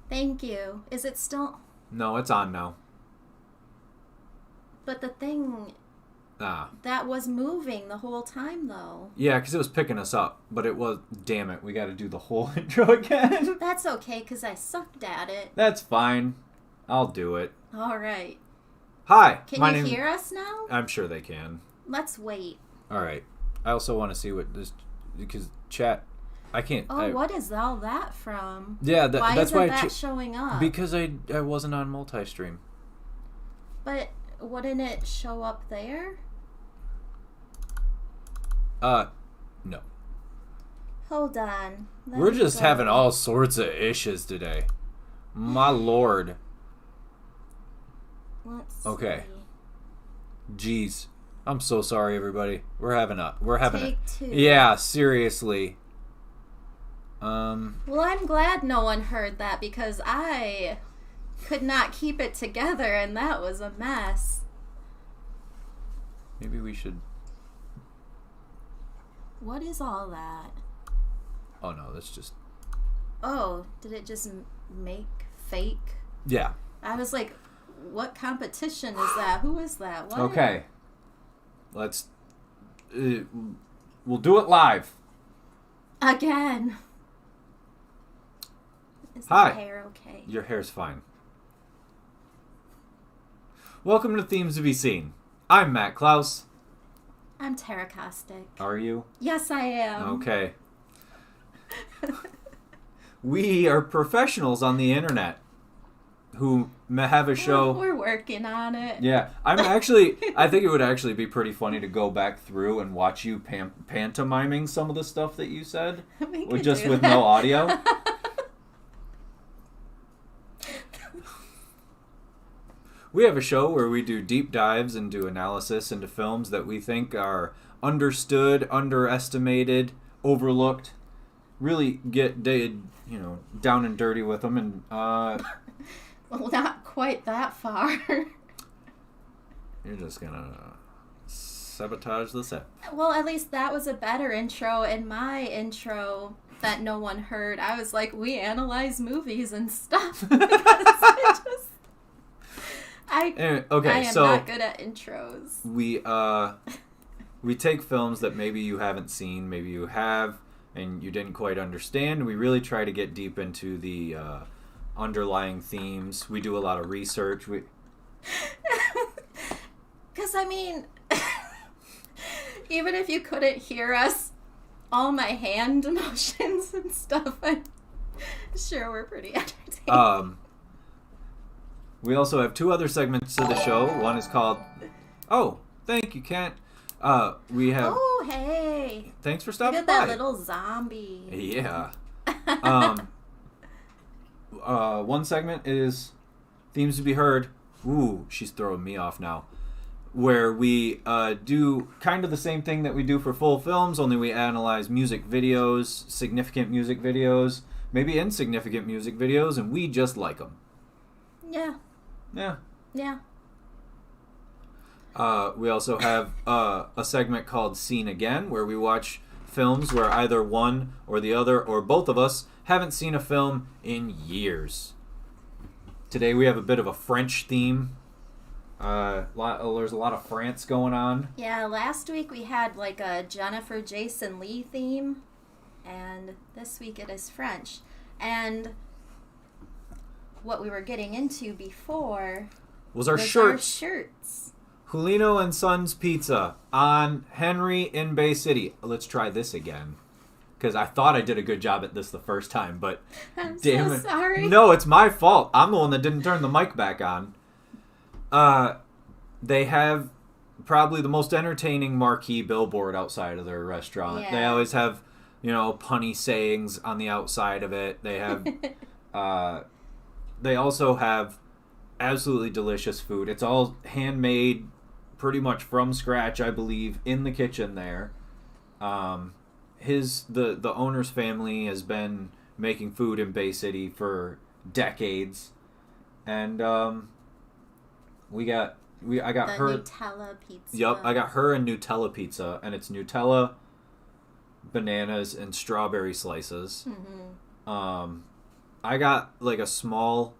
Thank you. Is it still... No, it's on now. But the thing... That was moving the whole time, though. Yeah, because it was picking us up. But it was... Damn it, we got to do the whole intro again. That's okay, because I sucked at it. That's fine. I'll do it. All right. Hi. Can you hear us now? I'm sure they can. Let's wait. All right. I also want to see what this... Because chat... I can't... what is all that from? Yeah, that's why that showing up? Because I wasn't on multi-stream. But wouldn't it show up there? No. Hold on. We're just having all sorts of issues today. My lord. Let's okay. see. Jeez. I'm so sorry, everybody. We're having Take two. Yeah, seriously. Well, I'm glad no one heard that because I could not keep it together and that was a mess. Maybe we should... What is all that? Oh, no, that's just... Oh, did it just make fake? Yeah. I was like, what competition is that? Who is that? What? Okay. Let's... we'll do it live. Again. Is Hi. my hair okay? Your hair's fine. Welcome to Themes to Be Seen. I'm Matt Klaus. I'm Tara Caustic. Are you? Yes, I am. Okay. We are professionals on the internet who have a show. We're working on it. Yeah. I think it would actually be pretty funny to go back through and watch you pantomiming some of the stuff that you said. With no audio. We have a show where we do deep dives and do analysis into films that we think are understood, underestimated, overlooked. Really get down and dirty with them, and well, not quite that far. You're just gonna sabotage the set. Well, at least that was a better intro. In my intro that no one heard, I was like, we analyze movies and stuff. I am not good at intros. We take films that maybe you haven't seen, maybe you have, and you didn't quite understand. We really try to get deep into the underlying themes. We do a lot of research. Because, even if you couldn't hear us, all my hand motions and stuff, I'm sure we're pretty entertaining. We also have two other segments to the show. One is called... Oh, thank you, Kent. We have... Oh, hey. Thanks for stopping Look by. at that little zombie. Yeah. One segment is Themes to Be Heard. Ooh, she's throwing me off now. Where we do kind of the same thing that we do for full films, only we analyze music videos, significant music videos, maybe insignificant music videos, and we just like them. Yeah. Yeah. Yeah. We also have a segment called Seen Again, where we watch films where either one or the other or both of us haven't seen a film in years. Today we have a bit of a French theme. There's a lot of France going on. Yeah, last week we had like a Jennifer Jason Leigh theme, and this week it is French. And what we were getting into before was our shirts. Shirts. Julino and Sons Pizza on Henry in Bay City. Let's try this again. Because I thought I did a good job at this the first time, but I'm damn so it. sorry. No, it's my fault. I'm the one that didn't turn the mic back on. They have probably the most entertaining marquee billboard outside of their restaurant. Yeah. They always have, punny sayings on the outside of it. They have... They also have absolutely delicious food. It's all handmade, pretty much from scratch, I believe, in the kitchen there. The owner's family has been making food in Bay City for decades, and I got her Nutella pizza. Yep, I got her a Nutella pizza, and it's Nutella, bananas, and strawberry slices. Mm-hmm. I got like a small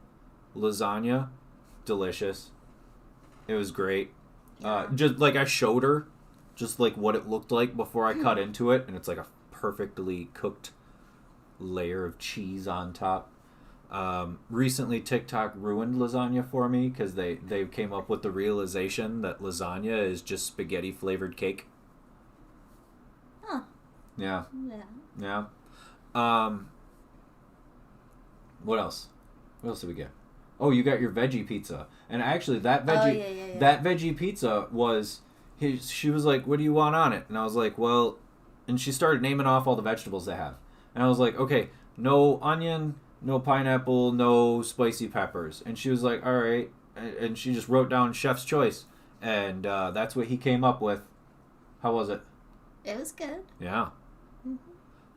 lasagna, delicious. It was great. Just like I showed her, just like what it looked like before I cut into it, and it's like a perfectly cooked layer of cheese on top. Recently, TikTok ruined lasagna for me because they came up with the realization that lasagna is just spaghetti flavored cake. Huh. Yeah. Yeah. What else? What else did we get? Oh, you got your veggie pizza, and actually that veggie pizza was she was like, "What do you want on it?" And I was like, "Well," and she started naming off all the vegetables they have, and I was like, "Okay, no onion, no pineapple, no spicy peppers," and she was like, "All right," and she just wrote down chef's choice, and that's what he came up with. How was it? It was good. Yeah. Mm-hmm.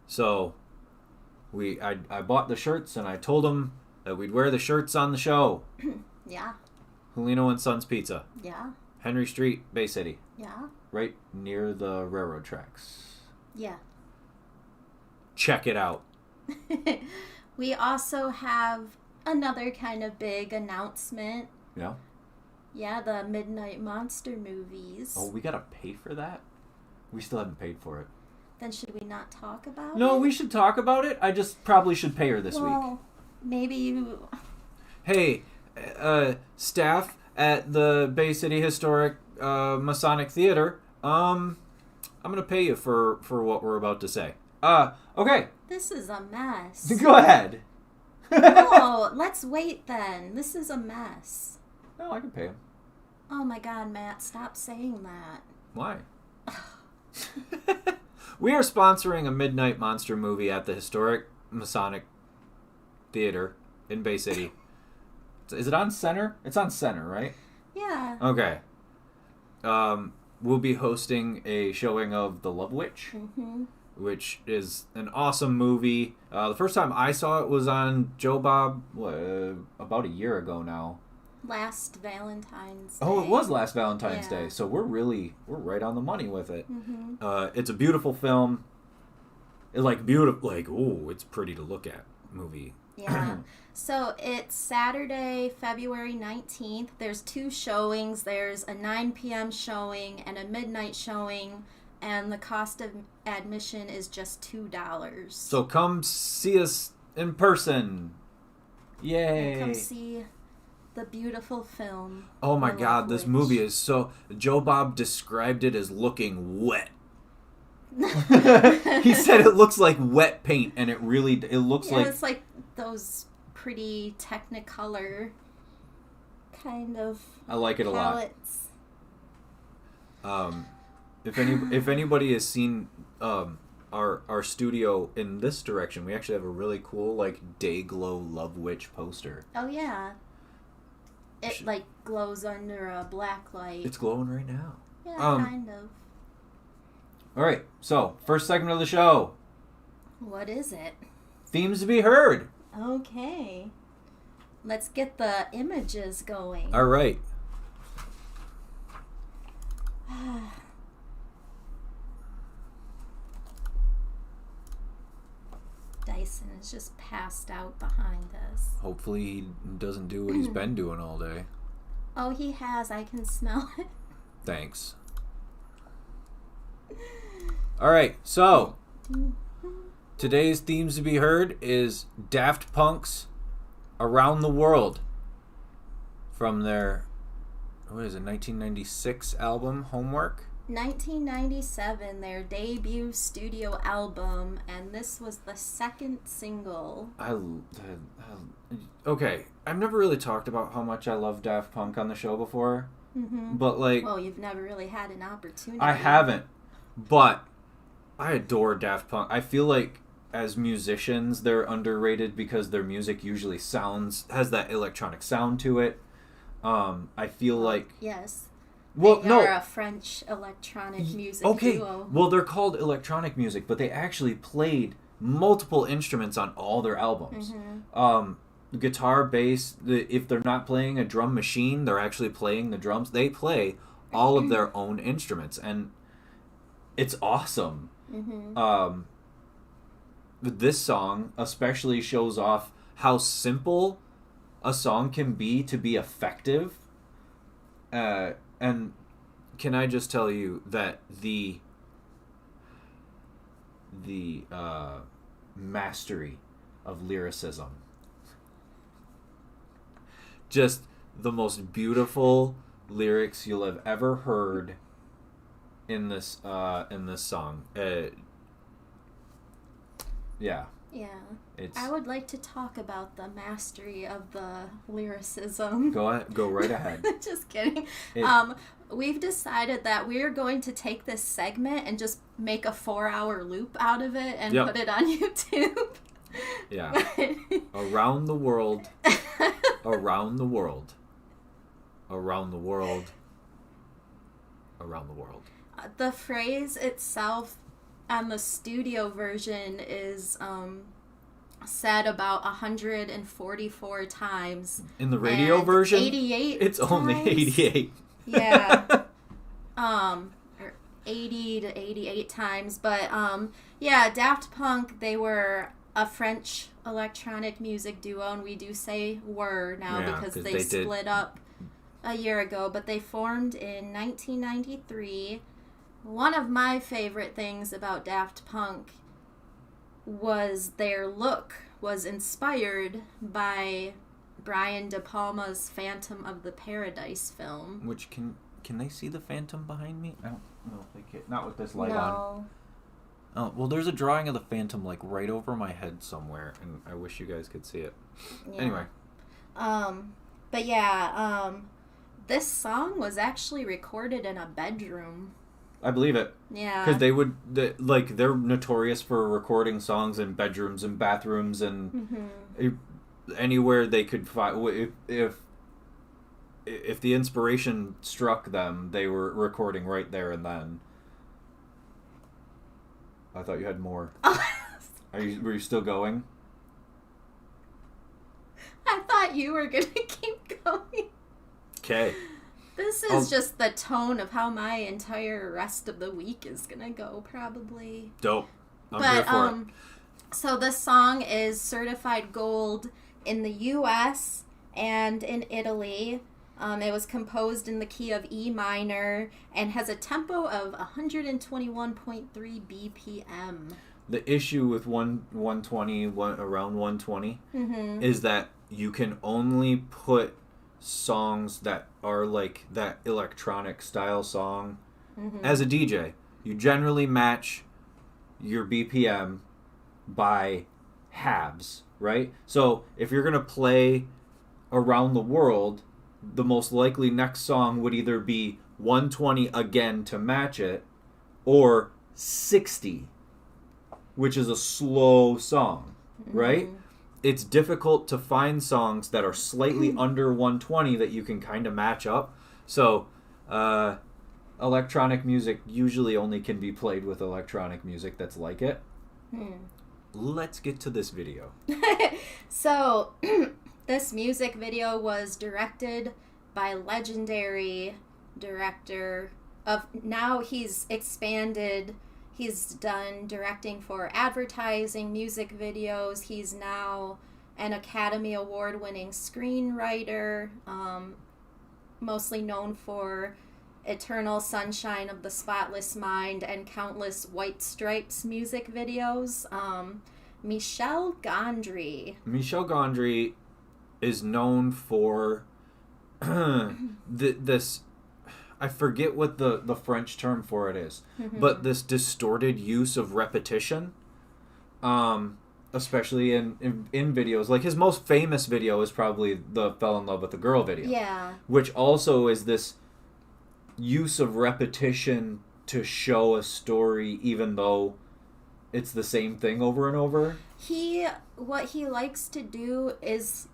So I bought the shirts and I told him that we'd wear the shirts on the show. Yeah. Julino and Sons Pizza. Yeah. Henry Street, Bay City. Yeah. Right near the railroad tracks. Yeah. Check it out. We also have another kind of big announcement. Yeah? Yeah, the Midnight Monster movies. Oh, we gotta pay for that? We still haven't paid for it. Then should we not talk about it? No, we should talk about it. I just probably should pay her this week. Maybe you... Hey, staff at the Bay City Historic Masonic Theater, I'm gonna pay you for what we're about to say. Okay. This is a mess. Go ahead. No, let's wait then. This is a mess. No, I can pay him. Oh my god, Matt, stop saying that. Why? We are sponsoring a Midnight Monster movie at the Historic Masonic Theater in Bay City. Is it on Center? It's on Center, right? Yeah. Okay. We'll be hosting a showing of The Love Witch, which is an awesome movie. The first time I saw it was on Joe Bob, about a year ago now. Last Valentine's Day. Oh, it was last Valentine's Day. So we're right on the money with it. It's a beautiful film. It's pretty to look at movie. Yeah. So it's Saturday, February 19th. There's 2 showings. There's a 9 p.m. showing and a midnight showing, and the cost of admission is just $2. So come see us in person. Yay. And come see the beautiful film. Oh my God, this movie is so... Joe Bob described it as looking wet. He said it looks like wet paint, and it looks like... Yeah, it's like those pretty Technicolor kind of I like it palettes. A lot. If anybody has seen our studio in this direction, we actually have a really cool day glow Love Witch poster. Oh yeah. It glows under a black light. It's glowing right now. Yeah, kind of. All right, so first segment of the show. What is it? Themes to be heard. Okay. Let's get the images going. All right. Dyson is just passed out behind us. Hopefully he doesn't do what he's been doing all day. Oh, he has. I can smell it. Thanks. All right, so today's themes to be heard is Daft Punk's Around the World from their, 1996 album, Homework? 1997, their debut studio album, and this was the second single. Okay, I've never really talked about how much I love Daft Punk on the show before, but well, you've never really had an opportunity. I haven't, but I adore Daft Punk. I feel like as musicians, they're underrated because their music usually has that electronic sound to it. I feel like... Yes. Well, they are a French electronic music duo. Well, they're called electronic music, but they actually played multiple instruments on all their albums. Guitar, bass, if they're not playing a drum machine, they're actually playing the drums. They play all of their own instruments, and it's awesome. This song especially shows off how simple a song can be to be effective. And can I just tell you that the mastery of lyricism, just the most beautiful lyrics you'll have ever heard in this song. Yeah. Yeah. It's, I would like to talk about the mastery of the lyricism. Go right ahead. Just kidding. We've decided that we're going to take this segment and just make a 4-hour loop out of it and put it on YouTube. Yeah. Around the world. Around the world. Around the world. Around the world. The phrase itself on the studio version is said about 144 times. In the radio version? 88 It's times. only 88. Yeah. Or 80 to 88 times. But, yeah, Daft Punk, they were a French electronic music duo, and we do say were now because they split up a year ago, but they formed in 1993. One of my favorite things about Daft Punk was their look was inspired by Brian De Palma's Phantom of the Paradise film. Which can they see the Phantom behind me? I don't know if they can. Not with this light on. Oh, well, there's a drawing of the Phantom like right over my head somewhere, and I wish you guys could see it. Yeah. Anyway. But yeah, this song was actually recorded in a bedroom. I believe it. Yeah. Because they're notorious for recording songs in bedrooms and bathrooms and anywhere they could find. If the inspiration struck them, they were recording right there and then. I thought you had more. Were you still going? I thought you were going to keep going. Okay. This is just the tone of how my entire rest of the week is going to go, probably. Dope. I'm here for it. So this song is certified gold in the U.S. and in Italy. It was composed in the key of E minor and has a tempo of 121.3 BPM. The issue with 120, around 120, is that you can only put songs that are like that electronic style song as a DJ. You generally match your BPM by halves, right? So if you're going to play Around the World, the most likely next song would either be 120 again to match it, or 60, which is a slow song, right? It's difficult to find songs that are slightly under 120 that you can kind of match up. So, electronic music usually only can be played with electronic music that's like it. Let's get to this video. So, this music video was directed by legendary director of, now he's expanded. He's done directing for advertising, music videos. He's now an Academy Award-winning screenwriter, mostly known for Eternal Sunshine of the Spotless Mind and countless White Stripes music videos. Michel Gondry. Michel Gondry is known for this... I forget what the French term for it is, but this distorted use of repetition, especially in videos. Like his most famous video is probably the Fell in Love with a Girl video. Yeah. Which also is this use of repetition to show a story even though it's the same thing over and over. What he likes to do is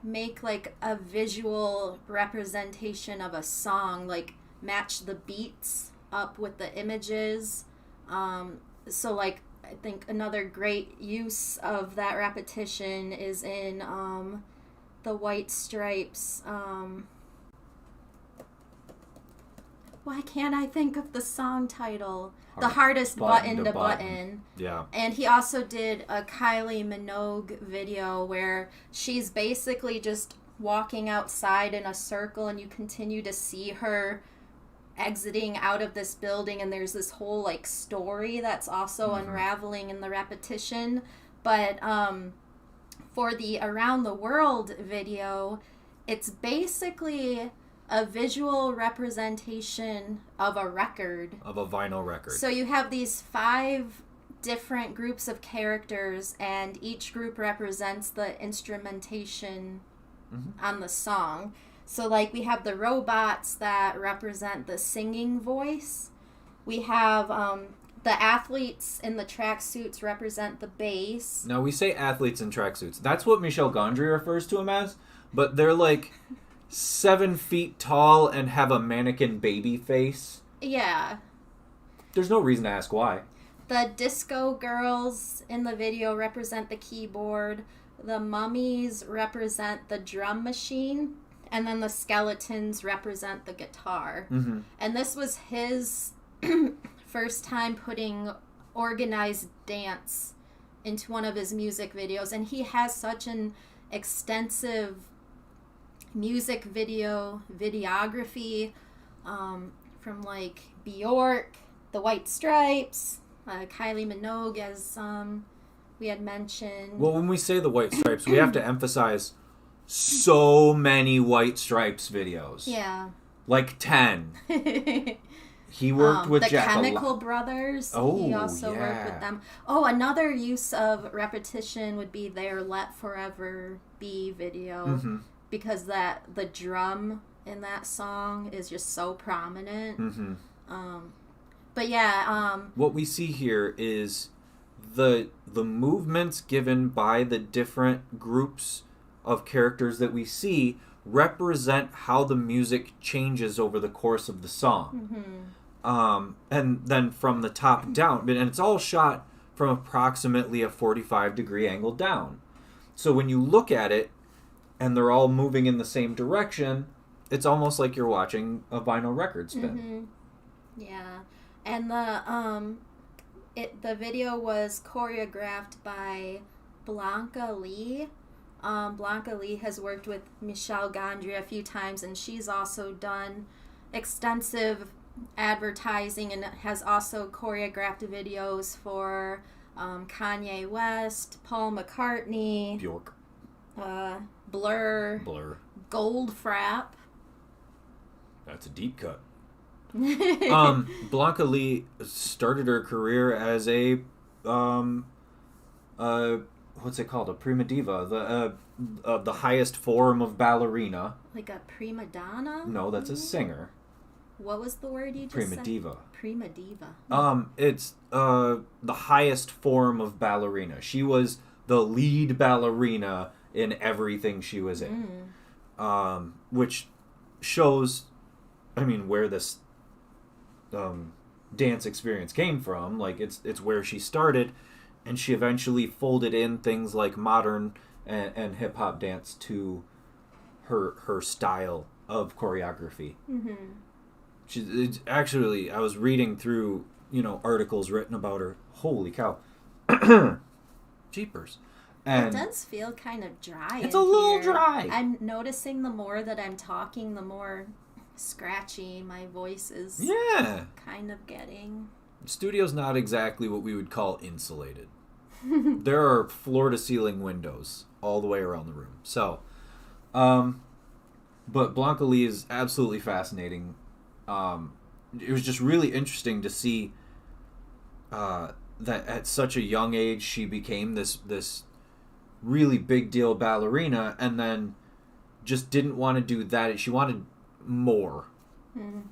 make like a visual representation of a song, like match the beats up with the images. So like I think another great use of that repetition is in the White Stripes why can't I think of the song title? The Hardest Button to Button. Yeah. And he also did a Kylie Minogue video where she's basically just walking outside in a circle, and you continue to see her exiting out of this building, and there's this whole like story that's also unraveling in the repetition. But for the Around the World video, it's basically a visual representation of a record. Of a vinyl record. So you have these 5 different groups of characters, and each group represents the instrumentation on the song. So, like, we have the robots that represent the singing voice. We have the athletes in the tracksuits represent the bass. Now, we say athletes in tracksuits. That's what Michel Gondry refers to them as, but they're like 7 feet tall and have a mannequin baby face. Yeah. There's no reason to ask why. The disco girls in the video represent the keyboard. The mummies represent the drum machine. And then the skeletons represent the guitar. Mm-hmm. And this was his first time putting organized dance into one of his music videos. And he has such an extensive music videography from like Bjork, the White Stripes, Kylie Minogue, as we had mentioned. Well, when we say the White Stripes, we have to emphasize so many White Stripes videos. Yeah. Like 10. He worked with the Jack Chemical Brothers. Oh, he also worked with them. Oh, another use of repetition would be their Let Forever Be video, because the drum in that song is just so prominent. But yeah, what we see here is the movements given by the different groups of characters that we see represent how the music changes over the course of the song. And then from the top down, and it's all shot from approximately a 45-degree angle down. So when you look at it and they're all moving in the same direction, it's almost like you're watching a vinyl record spin. Yeah. And the video was choreographed by Blanca Lee. Blanca Lee has worked with Michel Gondry a few times, and she's also done extensive advertising and has also choreographed videos for Kanye West, Paul McCartney, Bjork, Blur, Goldfrapp. That's a deep cut. Blanca Lee started her career as a what's it called? A prima diva, the highest form of ballerina. Like a prima donna? No, that's a singer. What was the word you just prima said? Diva. Prima diva. It's the highest form of ballerina. She was the lead ballerina in everything she was in. Which shows, I mean, where this dance experience came from. Like, it's where she started, and she eventually folded in things like modern and hip-hop dance to her style of choreography. It's actually, I was reading through, articles written about her. Holy cow. Jeepers. And it does feel kind of dry. It's a little dry. I'm noticing the more that I'm talking, the more scratchy my voice is kind of getting. The studio's not exactly what we would call insulated. There are floor-to-ceiling windows all the way around the room. So, but Blanca Lee is absolutely fascinating. It was just really interesting to see that at such a young age she became this really big deal ballerina, and then just didn't want to do that. She wanted more. And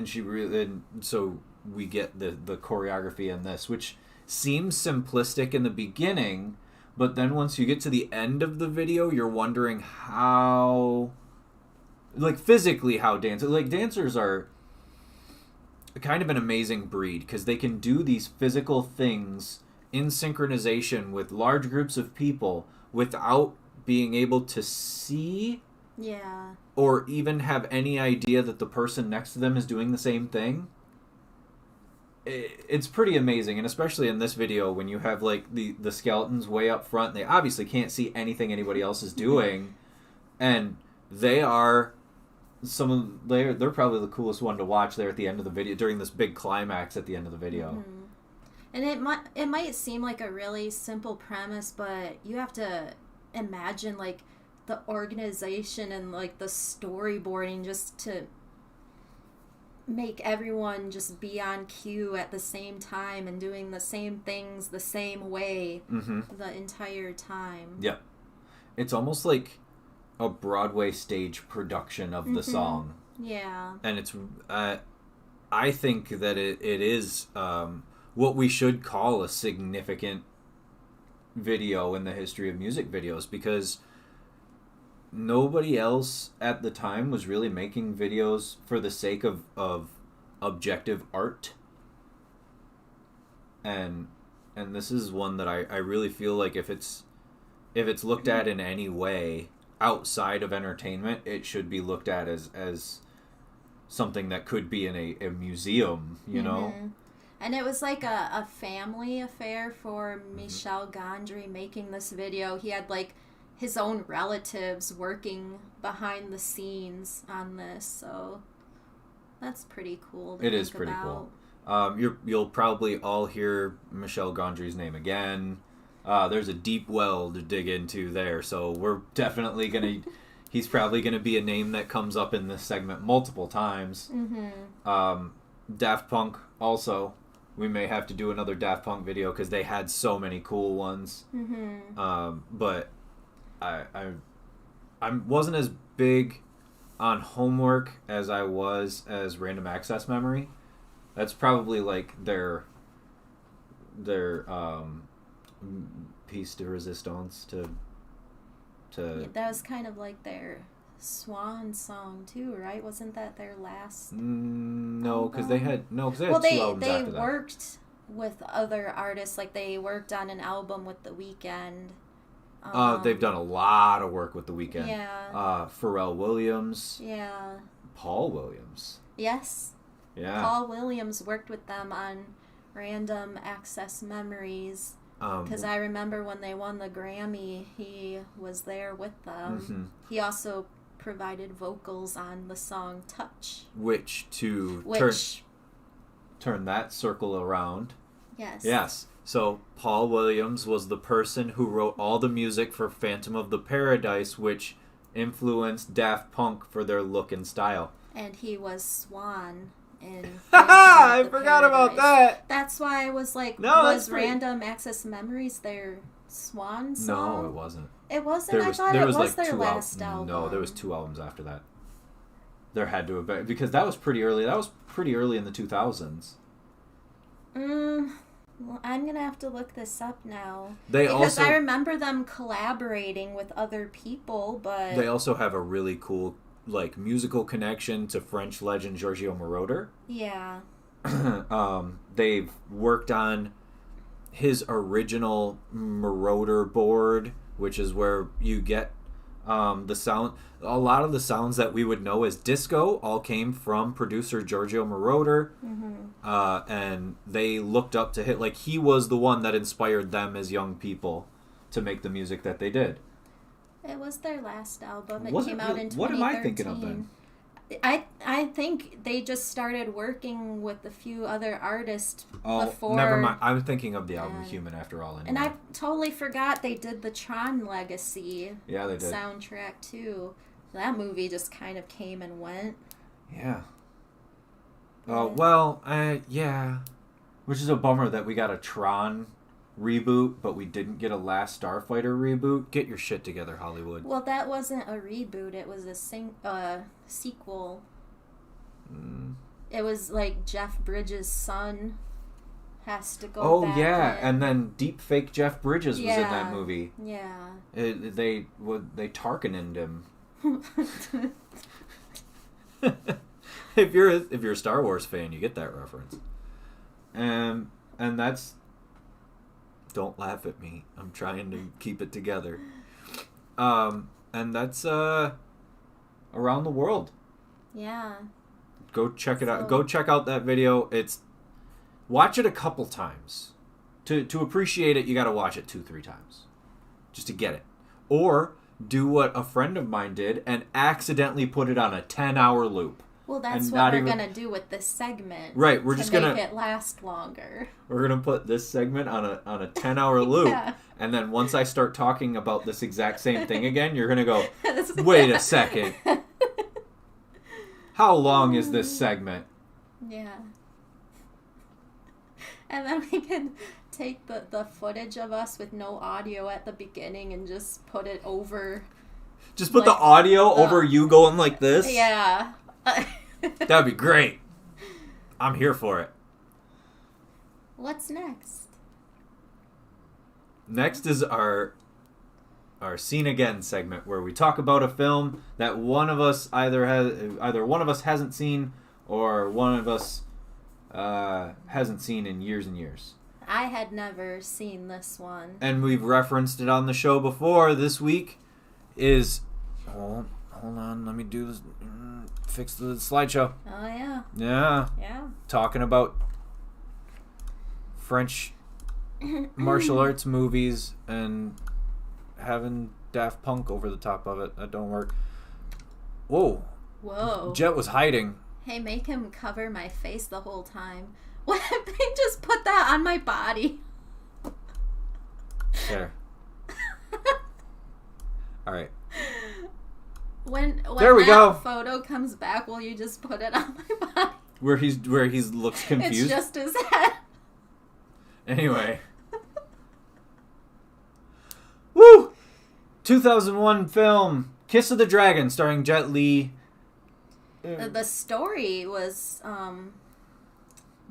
she really, and so we get the choreography in this, which seems simplistic in the beginning, but then once you get to the end of the video, you're wondering how, like, physically how dancers are kind of an amazing breed, because they can do these physical things in synchronization with large groups of people without being able to see Yeah. or even have any idea that the person next to them is doing the same thing. It's pretty amazing, and especially in this video when you have like the skeletons way up front, they obviously can't see anything anybody else is doing, and they are they're probably the coolest one to watch there at the end of the video during this big climax at the end of the video. Mm-hmm. And it might seem like a really simple premise, but you have to imagine like the organization and like the storyboarding just to make everyone just be on cue at the same time and doing the same things the same way the entire time. Yep. It's almost like a Broadway stage production of the song. Yeah. And it's I think that it is what we should call a significant video in the history of music videos, because nobody else at the time was really making videos for the sake of objective art. And this is one that I really feel like if it's looked at in any way outside of entertainment, it should be looked at as something that could be in a museum, you know? And it was like a family affair for Michel Gondry making this video. He had like his own relatives working behind the scenes on this, so that's pretty cool to It think is pretty about. cool. You'll probably all hear Michel Gondry's name again. There's a deep well to dig into there, so we're definitely gonna. He's probably gonna be a name that comes up in this segment multiple times. Daft Punk also. We may have to do another Daft Punk video because they had so many cool ones. But I wasn't as big on Homework as I was as Random Access Memory. That's probably like their piece de resistance to Yeah, that was kind of like their swan song too, right? Wasn't that their last? No, because they had 2 albums they after that. worked with other artists. Like they worked on an album with The Weeknd. They've done a lot of work with The Weeknd. Yeah. Pharrell Williams. Yeah. Paul Williams. Yes. Yeah. Paul Williams worked with them on Random Access Memories. Because I remember when they won the Grammy, he was there with them. He also provided vocals on the song Touch. Which turn that circle around. Yes. Yes. So Paul Williams was the person who wrote all the music for Phantom of the Paradise, which influenced Daft Punk for their look and style. And he was Swan in I forgot about that. That's why I was like, no, was Random Access Memories their Swan song? No, it wasn't. It wasn't? I thought it was like their last album. No, there was 2 albums after that. There had to have been, because that was pretty early. That was pretty early in the 2000s. Well, I'm going to have to look this up now. Because I remember them collaborating with other people, but... They also have a really cool, like, musical connection to French legend Giorgio Moroder. Yeah. They've worked on his original Moroder board, which is where you get the sound. A lot of the sounds that we would know as disco all came from producer Giorgio Moroder. And they looked up to him. Like, he was the one that inspired them as young people to make the music that they did. It was their last album. It Was came it out in 2013. What am I thinking of then? I think they just started working with a few other artists before. Never mind. I'm thinking of the album Human After All. Anyway. And I totally forgot they did the Tron Legacy they did. soundtrack too. That movie just kind of came and went. Yeah. Oh, well, yeah. Which is a bummer that we got a Tron reboot, but we didn't get a Last Starfighter reboot. Get your shit together, Hollywood. Well, that wasn't a reboot. It was a sequel. It was like Jeff Bridges' son has to go back and then deep fake Jeff Bridges was in that movie. Yeah. They Tarkinened him. If you're a Star Wars fan, you get that reference. And that's... Don't laugh at me. I'm trying to keep it together. And that's around the world. Yeah. Go check it out. Go check out that video. Watch it a couple times. To appreciate it, you got to watch it 2-3 times just to get it. Or do what a friend of mine did and accidentally put it on a 10-hour loop. Well, that's what we're going to do with this segment. Right, we're just going to make it last longer. We're going to put this segment on a 10-hour loop. Yeah. And then once I start talking about this exact same thing again, you're going to go, "Wait a second. How long is this segment?" Yeah. And then we can take the footage of us with no audio at the beginning and just put it over. Just put the audio over you going like this? Yeah. That'd be great. I'm here for it. What's next? Next is our Scene Again segment, where we talk about a film that one of us either one of us hasn't seen or one of us hasn't seen in years and years. I had never seen this one. And we've referenced it on the show before. This week is... Hold on, let me do this. Fix the slideshow. Oh, yeah. Yeah. Yeah. Talking about French martial arts movies and having Daft Punk over the top of it. That don't work. Whoa. Jet was hiding. Hey, make him cover my face the whole time. What if they just put that on my body? There. All right. When there we go. Photo comes back, will you just put it on my body? Where he looks confused. It's just his head. Anyway. Woo! 2001 film Kiss of the Dragon, starring Jet Li. The story was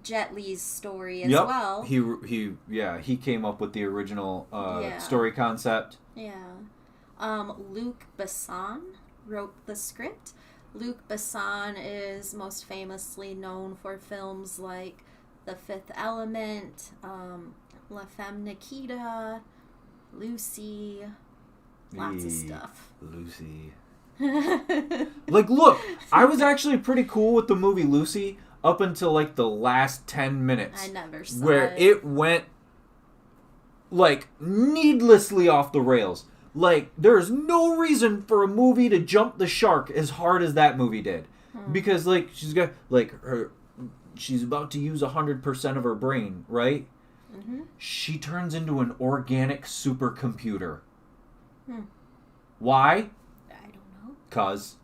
Jet Li's story as yep. well. He came up with the original story concept. Yeah. Luc Besson wrote the script. Luc Besson is most famously known for films like The Fifth Element, La Femme Nikita, Lucy, lots of stuff. Lucy. Like, look, I was actually pretty cool with the movie Lucy up until like the last 10 minutes. I never saw where it went like needlessly off the rails. Like, there's no reason for a movie to jump the shark as hard as that movie did. Because, like, she's about to use 100% of her brain, right? Mm-hmm. She turns into an organic supercomputer. Why? I don't know. 'Cause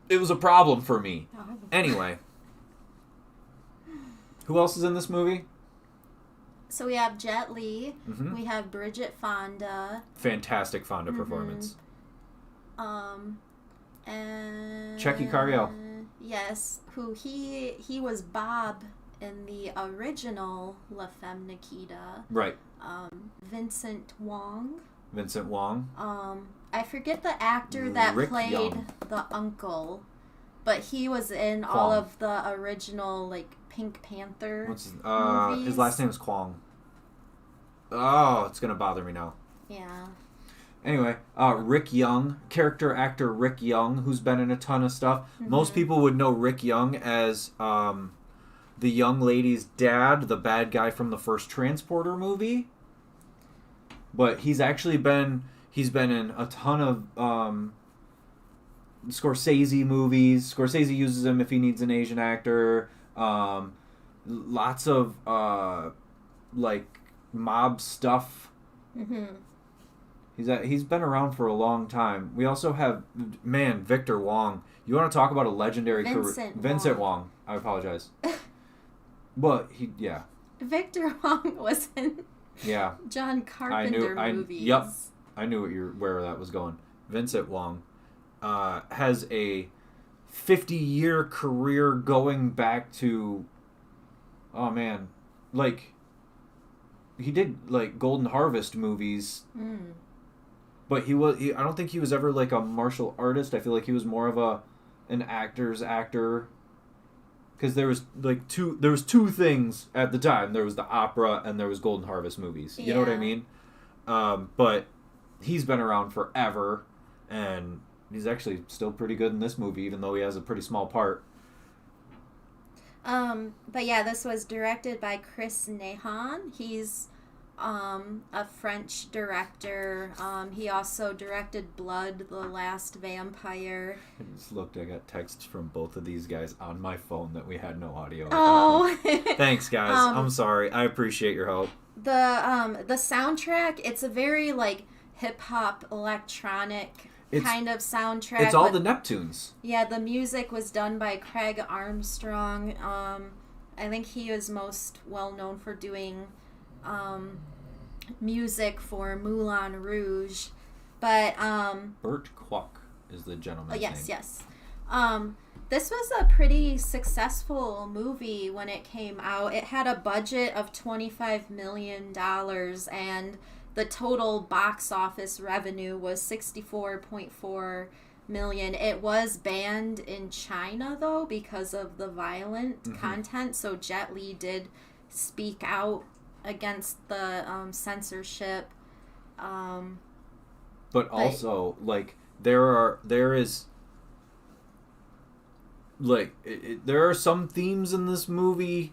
it was a problem for me. Oh. Anyway. Who else is in this movie? So we have Jet Li. Mm-hmm. We have Bridget Fonda. Fantastic Fonda performance. And Checky Cariel. Yes, who he was Bob in the original La Femme Nikita. Right. Vincent Wong. I forget the actor that played the uncle, but he was in all of the original like Pink Panther movies. His last name is Kwong. Oh, it's gonna bother me now. Yeah. Anyway, Rick Young, character actor Rick Young, who's been in a ton of stuff. Mm-hmm. Most people would know Rick Young as the young lady's dad, the bad guy from the first Transporter movie. But he's been in a ton of Scorsese movies. Scorsese uses him if he needs an Asian actor. Lots of like mob stuff. Mm-hmm. He's been around for a long time. We also have Victor Wong. You want to talk about a legendary career? Vincent Wong. I apologize. But Victor Wong was in John Carpenter movies. Yep. I knew where that was going. Vincent Wong has a 50-year career going back to, oh man, like he did like Golden Harvest movies, but I don't think he was ever like a martial artist. I feel like he was more of an actor's actor, because there was two things at the time. There was the opera and there was Golden Harvest movies. You know what I mean? But he's been around forever, and he's actually still pretty good in this movie, even though he has a pretty small part. But yeah, this was directed by Chris Nahan. He's a French director. He also directed Blood, the Last Vampire. I just looked. I got texts from both of these guys on my phone that we had no audio. Oh, thanks, guys. I'm sorry. I appreciate your help. The soundtrack. It's a very like hip hop electronic kind of soundtrack. It's all the Neptunes. Yeah, the music was done by Craig Armstrong. I think he was most well known for doing music for Moulin Rouge, but Bert Kwok is the gentleman's name. Yes. This was a pretty successful movie when it came out. It had a budget of $25 million, and the total box office revenue was $64.4 million. It was banned in China, though, because of the violent content, so Jet Li did speak out against the censorship. But also, like, there are some themes in this movie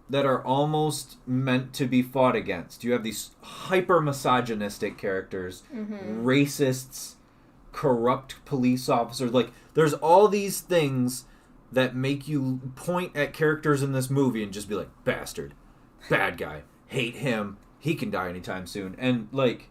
that are almost meant to be fought against. You have these hyper misogynistic characters, racists, corrupt police officers. Like, there's all these things that make you point at characters in this movie and just be like, bastard, bad guy, hate him, he can die anytime soon. And, like,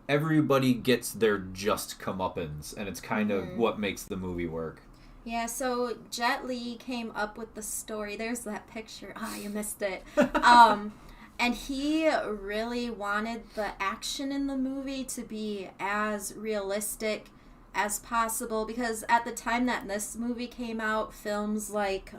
everybody gets their just comeuppance, and it's kind of what makes the movie work. Yeah, so Jet Li came up with the story. There's that picture. Ah, you missed it. And he really wanted the action in the movie to be as realistic as possible, because at the time that this movie came out, films like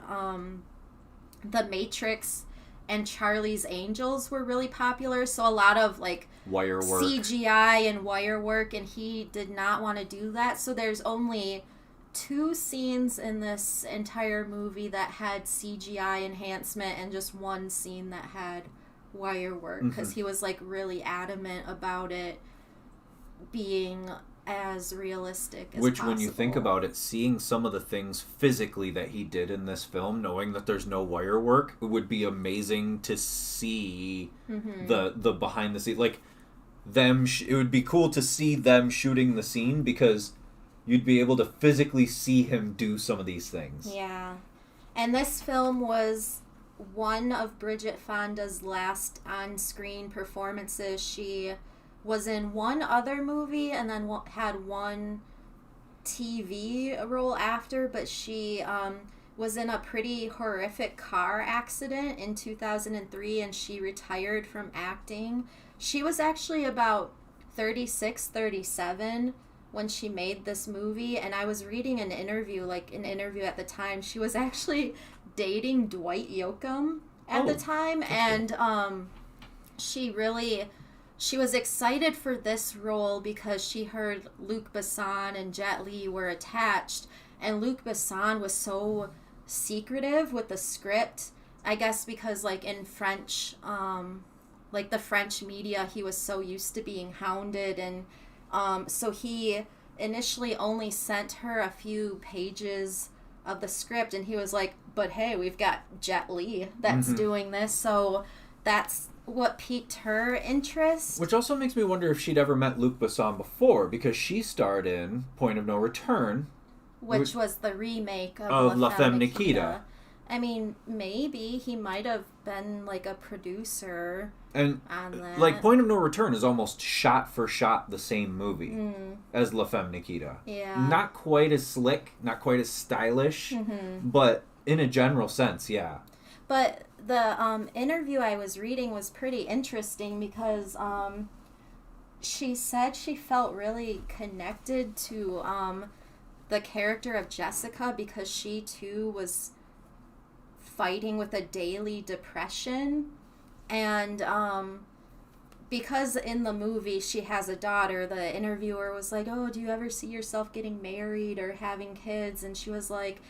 The Matrix and Charlie's Angels were really popular, so a lot of like wire work, CGI and wire work, and he did not want to do that. So there's only 2 scenes in this entire movie that had CGI enhancement, and just 1 scene that had wire work, because he was like really adamant about it being as realistic as possible. When you think about it, seeing some of the things physically that he did in this film, knowing that there's no wire work, it would be amazing to see the behind the scenes. Like, it would be cool to see them shooting the scene, because you'd be able to physically see him do some of these things. Yeah. And this film was one of Bridget Fonda's last on-screen performances. She was in one other movie and then had one TV role after, but she was in a pretty horrific car accident in 2003, and she retired from acting. She was actually about 36, 37 when she made this movie, and I was reading an interview at the time. She was actually dating Dwight Yoakam at the time, and she was excited for this role because she heard Luc Besson and Jet Li were attached, and Luc Besson was so secretive with the script, I guess because like in French, like the French media, he was so used to being hounded, and so he initially only sent her a few pages of the script, and he was like, but hey, we've got Jet Li that's doing this, so that's what piqued her interest. Which also makes me wonder if she'd ever met Luc Besson before, because she starred in Point of No Return, which was the remake of La Femme Nikita. I mean, maybe he might have been like a producer and on that. Like, Point of No Return is almost shot for shot the same movie as La Femme Nikita. Yeah. Not quite as slick, not quite as stylish, but in a general sense, yeah. But the interview I was reading was pretty interesting, because she said she felt really connected to the character of Jessica, because she too was fighting with a daily depression, and because in the movie she has a daughter, the interviewer was like, oh, do you ever see yourself getting married or having kids? And she was like,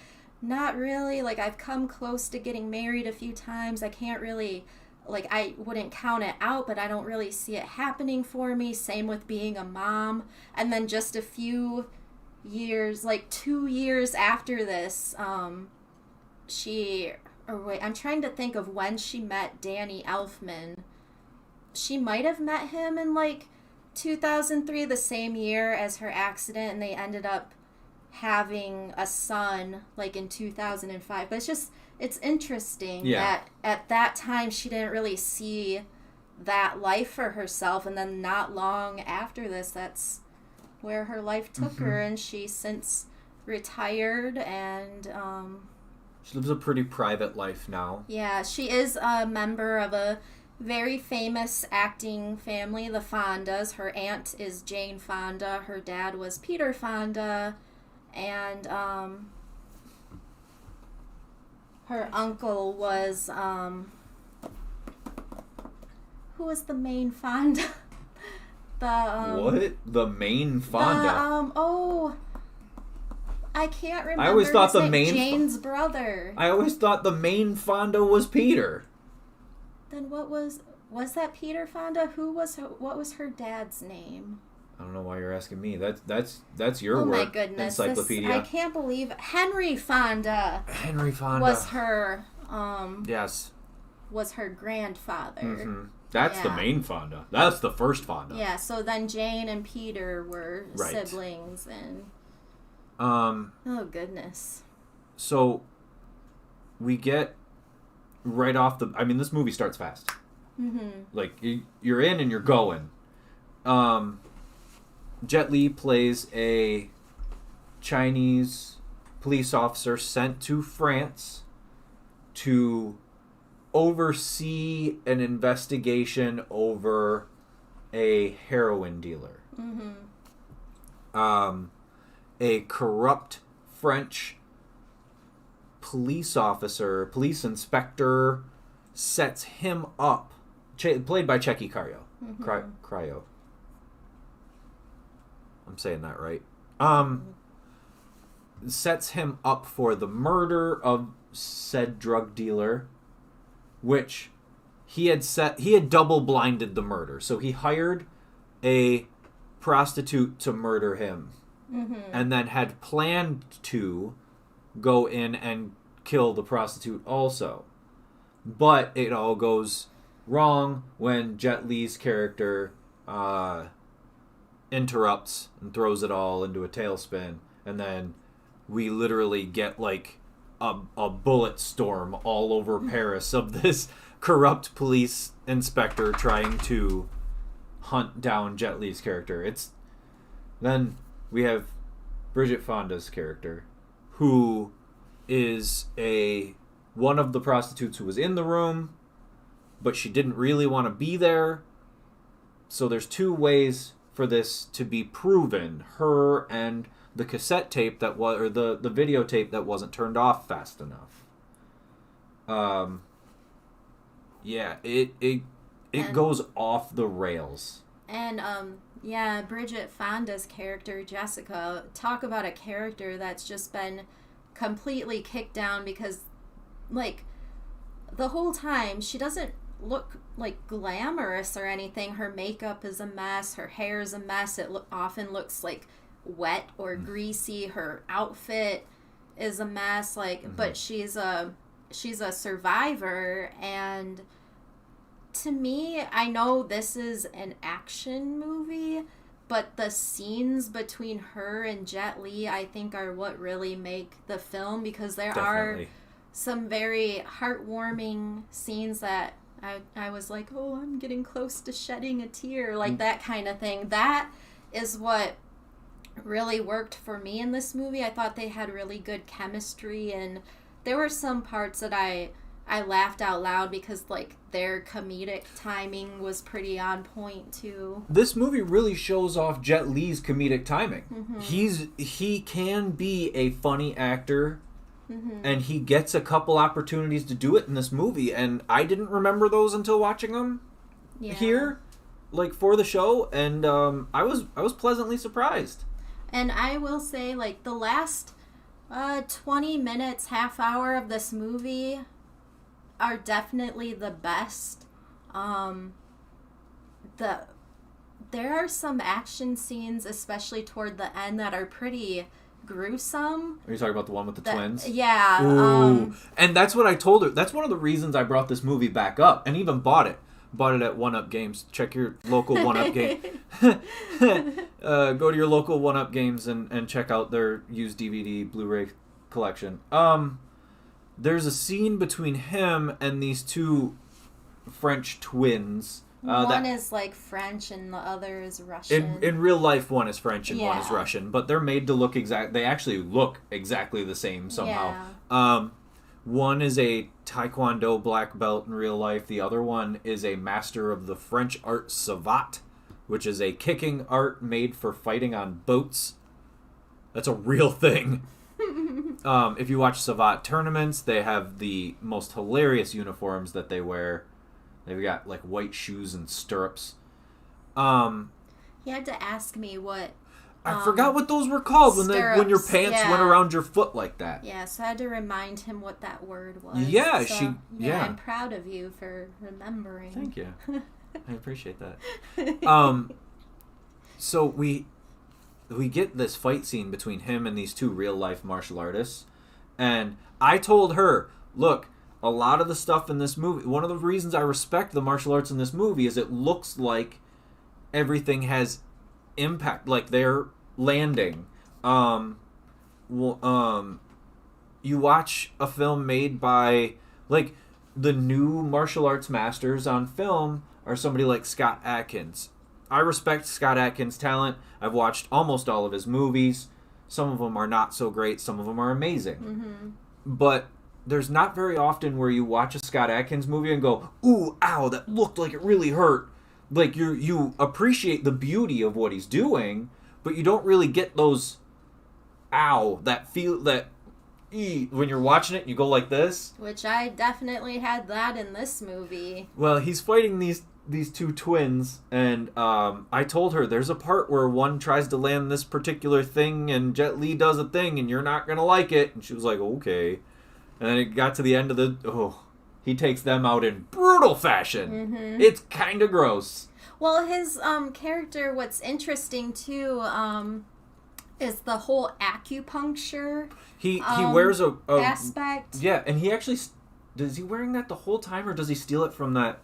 not really, like I've come close to getting married a few times, I can't really, like I wouldn't count it out, but I don't really see it happening for me, same with being a mom. And then just a few years, like 2 years after this, I'm trying to think of when she met Danny Elfman. She might have met him in like 2003, the same year as her accident, and they ended up having a son like in 2005. But it's interesting that at that time she didn't really see that life for herself, and then not long after this, that's where her life took her, and she's since retired, and she lives a pretty private life now. Yeah, she is a member of a very famous acting family, the Fondas. Her aunt is Jane Fonda, her dad was Peter Fonda, and her uncle was who was the main Fonda? What? The main Fonda? I can't remember. I always thought Jane's brother. I always thought the main Fonda was Peter. Then what was that Peter Fonda? What was her dad's name? I don't know why you're asking me. That's your work. Oh my goodness. Encyclopedia. I can't believe Henry Fonda. Henry Fonda was her yes. Was her grandfather. Mm-hmm. That's the main Fonda. That's the first Fonda. Yeah, so then Jane and Peter were siblings, and oh goodness. So we get right off this movie starts fast. Mm-hmm. Like you're in and you're going. Jet Li plays a Chinese police officer sent to France to oversee an investigation over a heroin dealer. Mm-hmm. A corrupt French police inspector sets him up, played by Checky Cryo. Cryo. I'm saying that right. Sets him up for the murder of said drug dealer, which he had double-blinded the murder. So he hired a prostitute to murder him, and then had planned to go in and kill the prostitute also. But it all goes wrong when Jet Li's character interrupts and throws it all into a tailspin, and then we literally get like a bullet storm all over Paris of this corrupt police inspector trying to hunt down Jet Li's character. Then we have Bridget Fonda's character, who is one of the prostitutes who was in the room, but she didn't really want to be there. So there's two ways for this to be proven: her and the cassette tape the videotape that wasn't turned off fast enough. It goes off the rails. And Bridget Fonda's character, Jessica, talk about a character that's just been completely kicked down, because like the whole time she doesn't look like glamorous or anything. Her makeup is a mess, her hair is a mess, it often looks like wet or greasy, her outfit is a mess, but she's a survivor. And to me, I know this is an action movie, but the scenes between her and Jet Li, I think, are what really make the film, because there are some very heartwarming scenes that I was like, oh, I'm getting close to shedding a tear, like that kind of thing. That is what really worked for me in this movie. I thought they had really good chemistry, and there were some parts that I laughed out loud because like their comedic timing was pretty on point too. This movie really shows off Jet Li's comedic timing. Mm-hmm. He can be a funny actor, and he gets a couple opportunities to do it in this movie, and I didn't remember those until watching them here, like for the show, and I was pleasantly surprised. And I will say, like, the last 20 minutes, half hour of this movie are definitely the best. there are some action scenes, especially toward the end, that are pretty gruesome. Are you talking about the one with the twins? Yeah. Ooh. And that's what I told her. That's one of the reasons I brought this movie back up and even bought it. Bought it at 1UP Games. Check your local 1UP game. Go to your local 1UP Games and check out their used DVD Blu-ray collection. There's a scene between him and these two French twins. One is like French and the other is Russian. In real life, one is French and one is Russian, but they're made to look they actually look exactly the same somehow. Yeah. One is a Taekwondo black belt in real life. The other one is a master of the French art savate, which is a kicking art made for fighting on boats. That's a real thing. If you watch savate tournaments, they have the most hilarious uniforms that they wear. They've got like white shoes and stirrups. He had to ask me what. I forgot what those were called when your pants went around your foot like that. Yeah, so I had to remind him what that word was. Yeah, so, I'm proud of you for remembering. Thank you. I appreciate that. So we get this fight scene between him and these two real life martial artists, and I told her, look, a lot of the stuff in this movie, one of the reasons I respect the martial arts in this movie is it looks like everything has impact, like they're landing. You watch a film made by, like, the new martial arts masters on film are somebody like Scott Adkins. I respect Scott Adkins' talent. I've watched almost all of his movies. Some of them are not so great. Some of them are amazing. Mm-hmm. But there's not very often where you watch a Scott Adkins movie and go, ooh, ow, that looked like it really hurt. Like, you appreciate the beauty of what he's doing, but you don't really get those, ow, when you're watching it, you go like this. Which I definitely had that in this movie. Well, he's fighting these two twins, and I told her there's a part where one tries to land this particular thing, and Jet Li does a thing, and you're not going to like it. And she was like, okay. And then it got to the end of he takes them out in brutal fashion. Mm-hmm. It's kind of gross. Well, his character, what's interesting, too, is the whole acupuncture He wears a aspect. Yeah, and he actually... Is he wearing that the whole time, or does he steal it from that...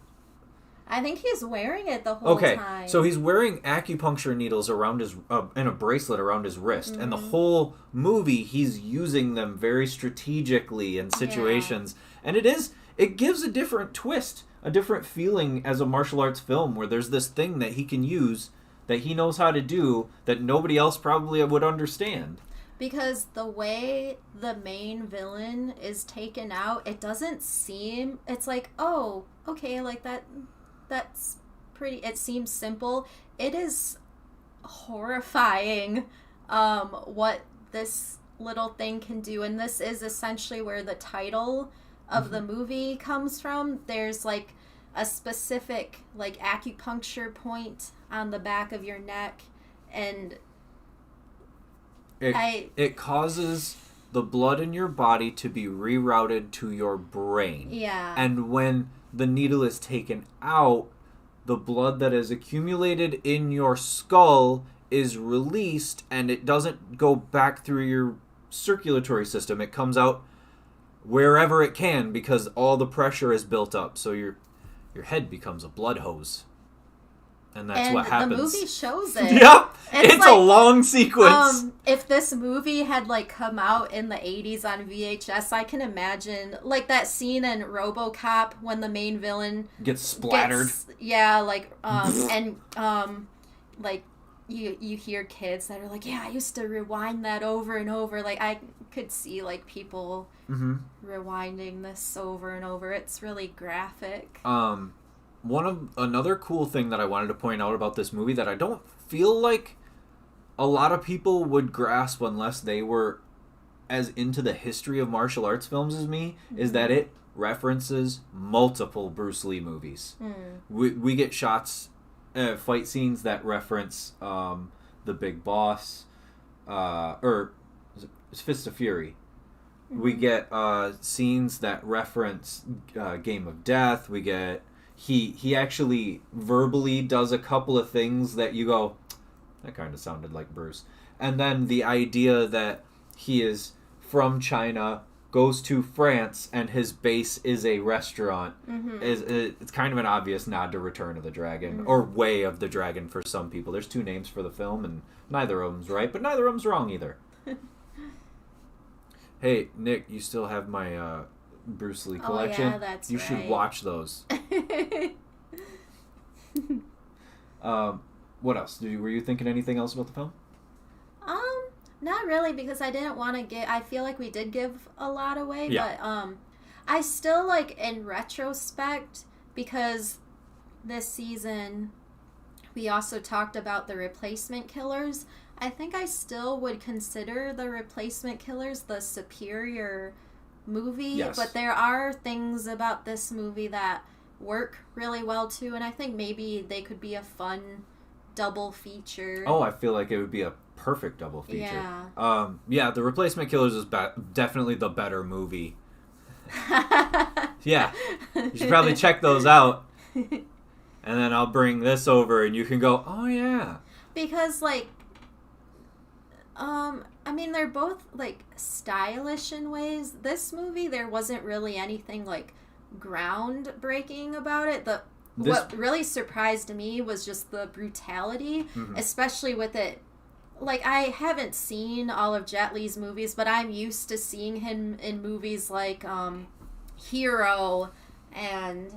I think he's wearing it the whole time. Okay, so he's wearing acupuncture needles around his and a bracelet around his wrist, and the whole movie he's using them very strategically in situations, and it gives a different twist, a different feeling as a martial arts film where there's this thing that he can use that he knows how to do that nobody else probably would understand. Because the way the main villain is taken out, it doesn't seem... It's like, oh, okay, like that's pretty... It seems simple. It is horrifying what this little thing can do. And this is essentially where the title of the movie comes from. There's like a specific like acupuncture point on the back of your neck, and it causes the blood in your body to be rerouted to your brain. Yeah. And when the needle is taken out, the blood that is accumulated in your skull is released, and it doesn't go back through your circulatory system. It comes out wherever it can because all the pressure is built up. So your head becomes a blood hose. And that's what happens. The movie shows it. Yep. It's like, a long sequence. If this movie had like come out in the 80s on VHS, I can imagine like that scene in RoboCop when the main villain gets splattered. Like you hear kids that are like, yeah, I used to rewind that over and over. Like I could see like people rewinding this over and over. It's really graphic. Another cool thing that I wanted to point out about this movie that I don't feel like a lot of people would grasp unless they were as into the history of martial arts films as me is that it references multiple Bruce Lee movies. We get shots, fight scenes that reference The Big Boss, or Fist of Fury. We get scenes that reference Game of Death. We get he actually verbally does a couple of things that you go, that kind of sounded like Bruce. And then the idea that he is from China, goes to France, and his base is a restaurant, it's kind of an obvious nod to Return of the Dragon, or Way of the Dragon for some people. There's two names for the film, and neither of them's right, but neither of them's wrong either. Hey, Nick, you still have my Bruce Lee collection? Oh, yeah, that's you right. should watch those. What else? Were you thinking anything else about the film? Not really, because I didn't want to get... I feel like we did give a lot away, but I still, like, in retrospect, because this season we also talked about the Replacement Killers, I think I still would consider the Replacement Killers the superior movie, yes. But there are things about this movie that work really well, too, and I think maybe they could be a fun double feature. Oh, I feel like it would be a perfect double feature. Yeah. The Replacement Killers is definitely the better movie. Yeah. You should probably check those out. And then I'll bring this over and you can go, oh yeah. Because, like, I mean, they're both, like, stylish in ways. This movie, there wasn't really anything, like, groundbreaking about it. What really surprised me was just the brutality, especially with it. Like, I haven't seen all of Jet Li's movies, but I'm used to seeing him in movies like Hero and...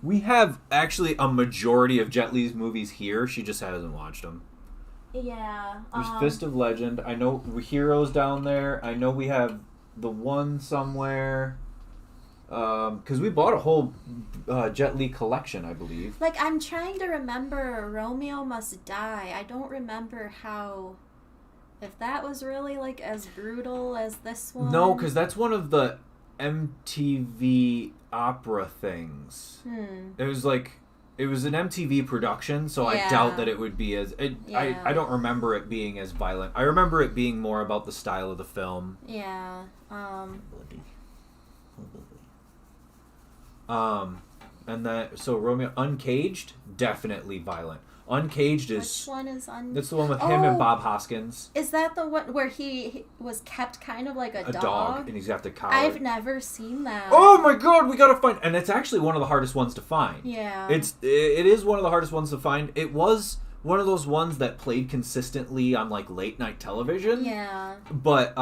we have actually a majority of Jet Li's movies here. She just hasn't watched them. Yeah. There's Fist of Legend. I know Hero's down there. I know we have the one somewhere... because we bought a whole Jet Li collection, I believe. Like, I'm trying to remember Romeo Must Die. I don't remember if that was really, like, as brutal as this one. No, because that's one of the MTV opera things. It was an MTV production, so I doubt that it would be as... I don't remember it being as violent. I remember it being more about the style of the film. Yeah. And that, so Romeo, Uncaged, definitely violent. Uncaged is... Which one is Uncaged? That's the one with him and Bob Hoskins. Is that the one where he was kept kind of like a dog? A dog, and he's got the collar. I've never seen that. Oh my god, we gotta find... And it's actually one of the hardest ones to find. Yeah. It is one of the hardest ones to find. It was one of those ones that played consistently on, like, late night television. Yeah. But,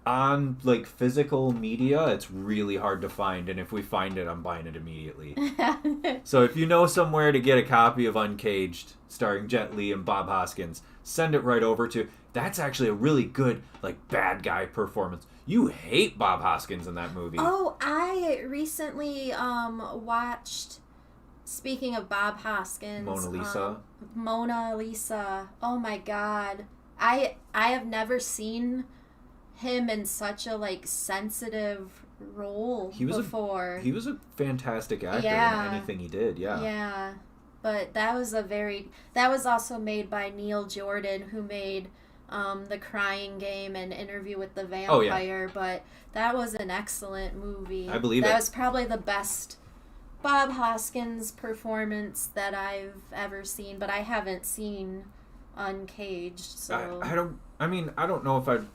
on, like, physical media, it's really hard to find, and if we find it, I'm buying it immediately. So if you know somewhere to get a copy of Uncaged, starring Jet Li and Bob Hoskins, send it right over to... That's actually a really good, like, bad guy performance. You hate Bob Hoskins in that movie. Oh, I recently watched... Speaking of Bob Hoskins... Mona Lisa. Oh my god. I have never seen him in such a, like, sensitive role before. He was a fantastic actor in anything he did, Yeah. But that was also made by Neil Jordan, who made The Crying Game and Interview with the Vampire. Oh, yeah. But that was an excellent movie. I believe that was probably the best Bob Hoskins performance that I've ever seen, but I haven't seen Uncaged, so... I don't know if I'd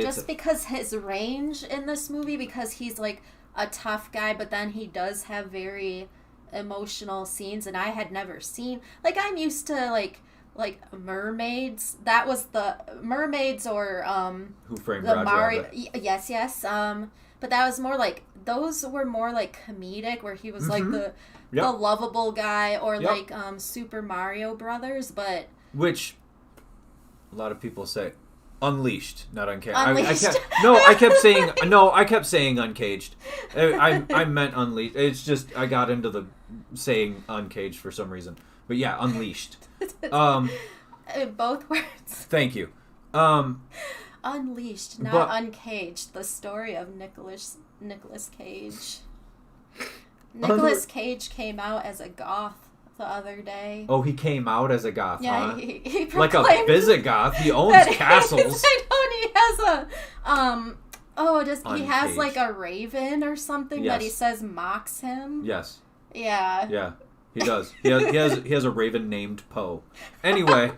just because his range in this movie, because he's, like, a tough guy, but then he does have very emotional scenes, and I had never seen... Like, I'm used to, like mermaids. That was the... Mermaids or, Who Framed the Roger Rabbit. Yes. But that was more, like... Those were more, like, comedic, where he was, like, the lovable guy, or, like, Super Mario Brothers, but... Which... A lot of people say Unleashed, not Uncaged. Unleashed. I kept saying Uncaged. I meant Unleashed. It's just I got into the saying Uncaged for some reason. But yeah, Unleashed. Both words. Thank you. Unleashed, not Uncaged. The story of Nicolas Cage. Nicolas Cage came out as a goth the other day. Oh, he came out as a goth, yeah, huh? He like a Visigoth. He owns castles. He has a he has like a raven or something that he says mocks him. Yes. Yeah. Yeah, he does. He has a raven named Poe. Anyway,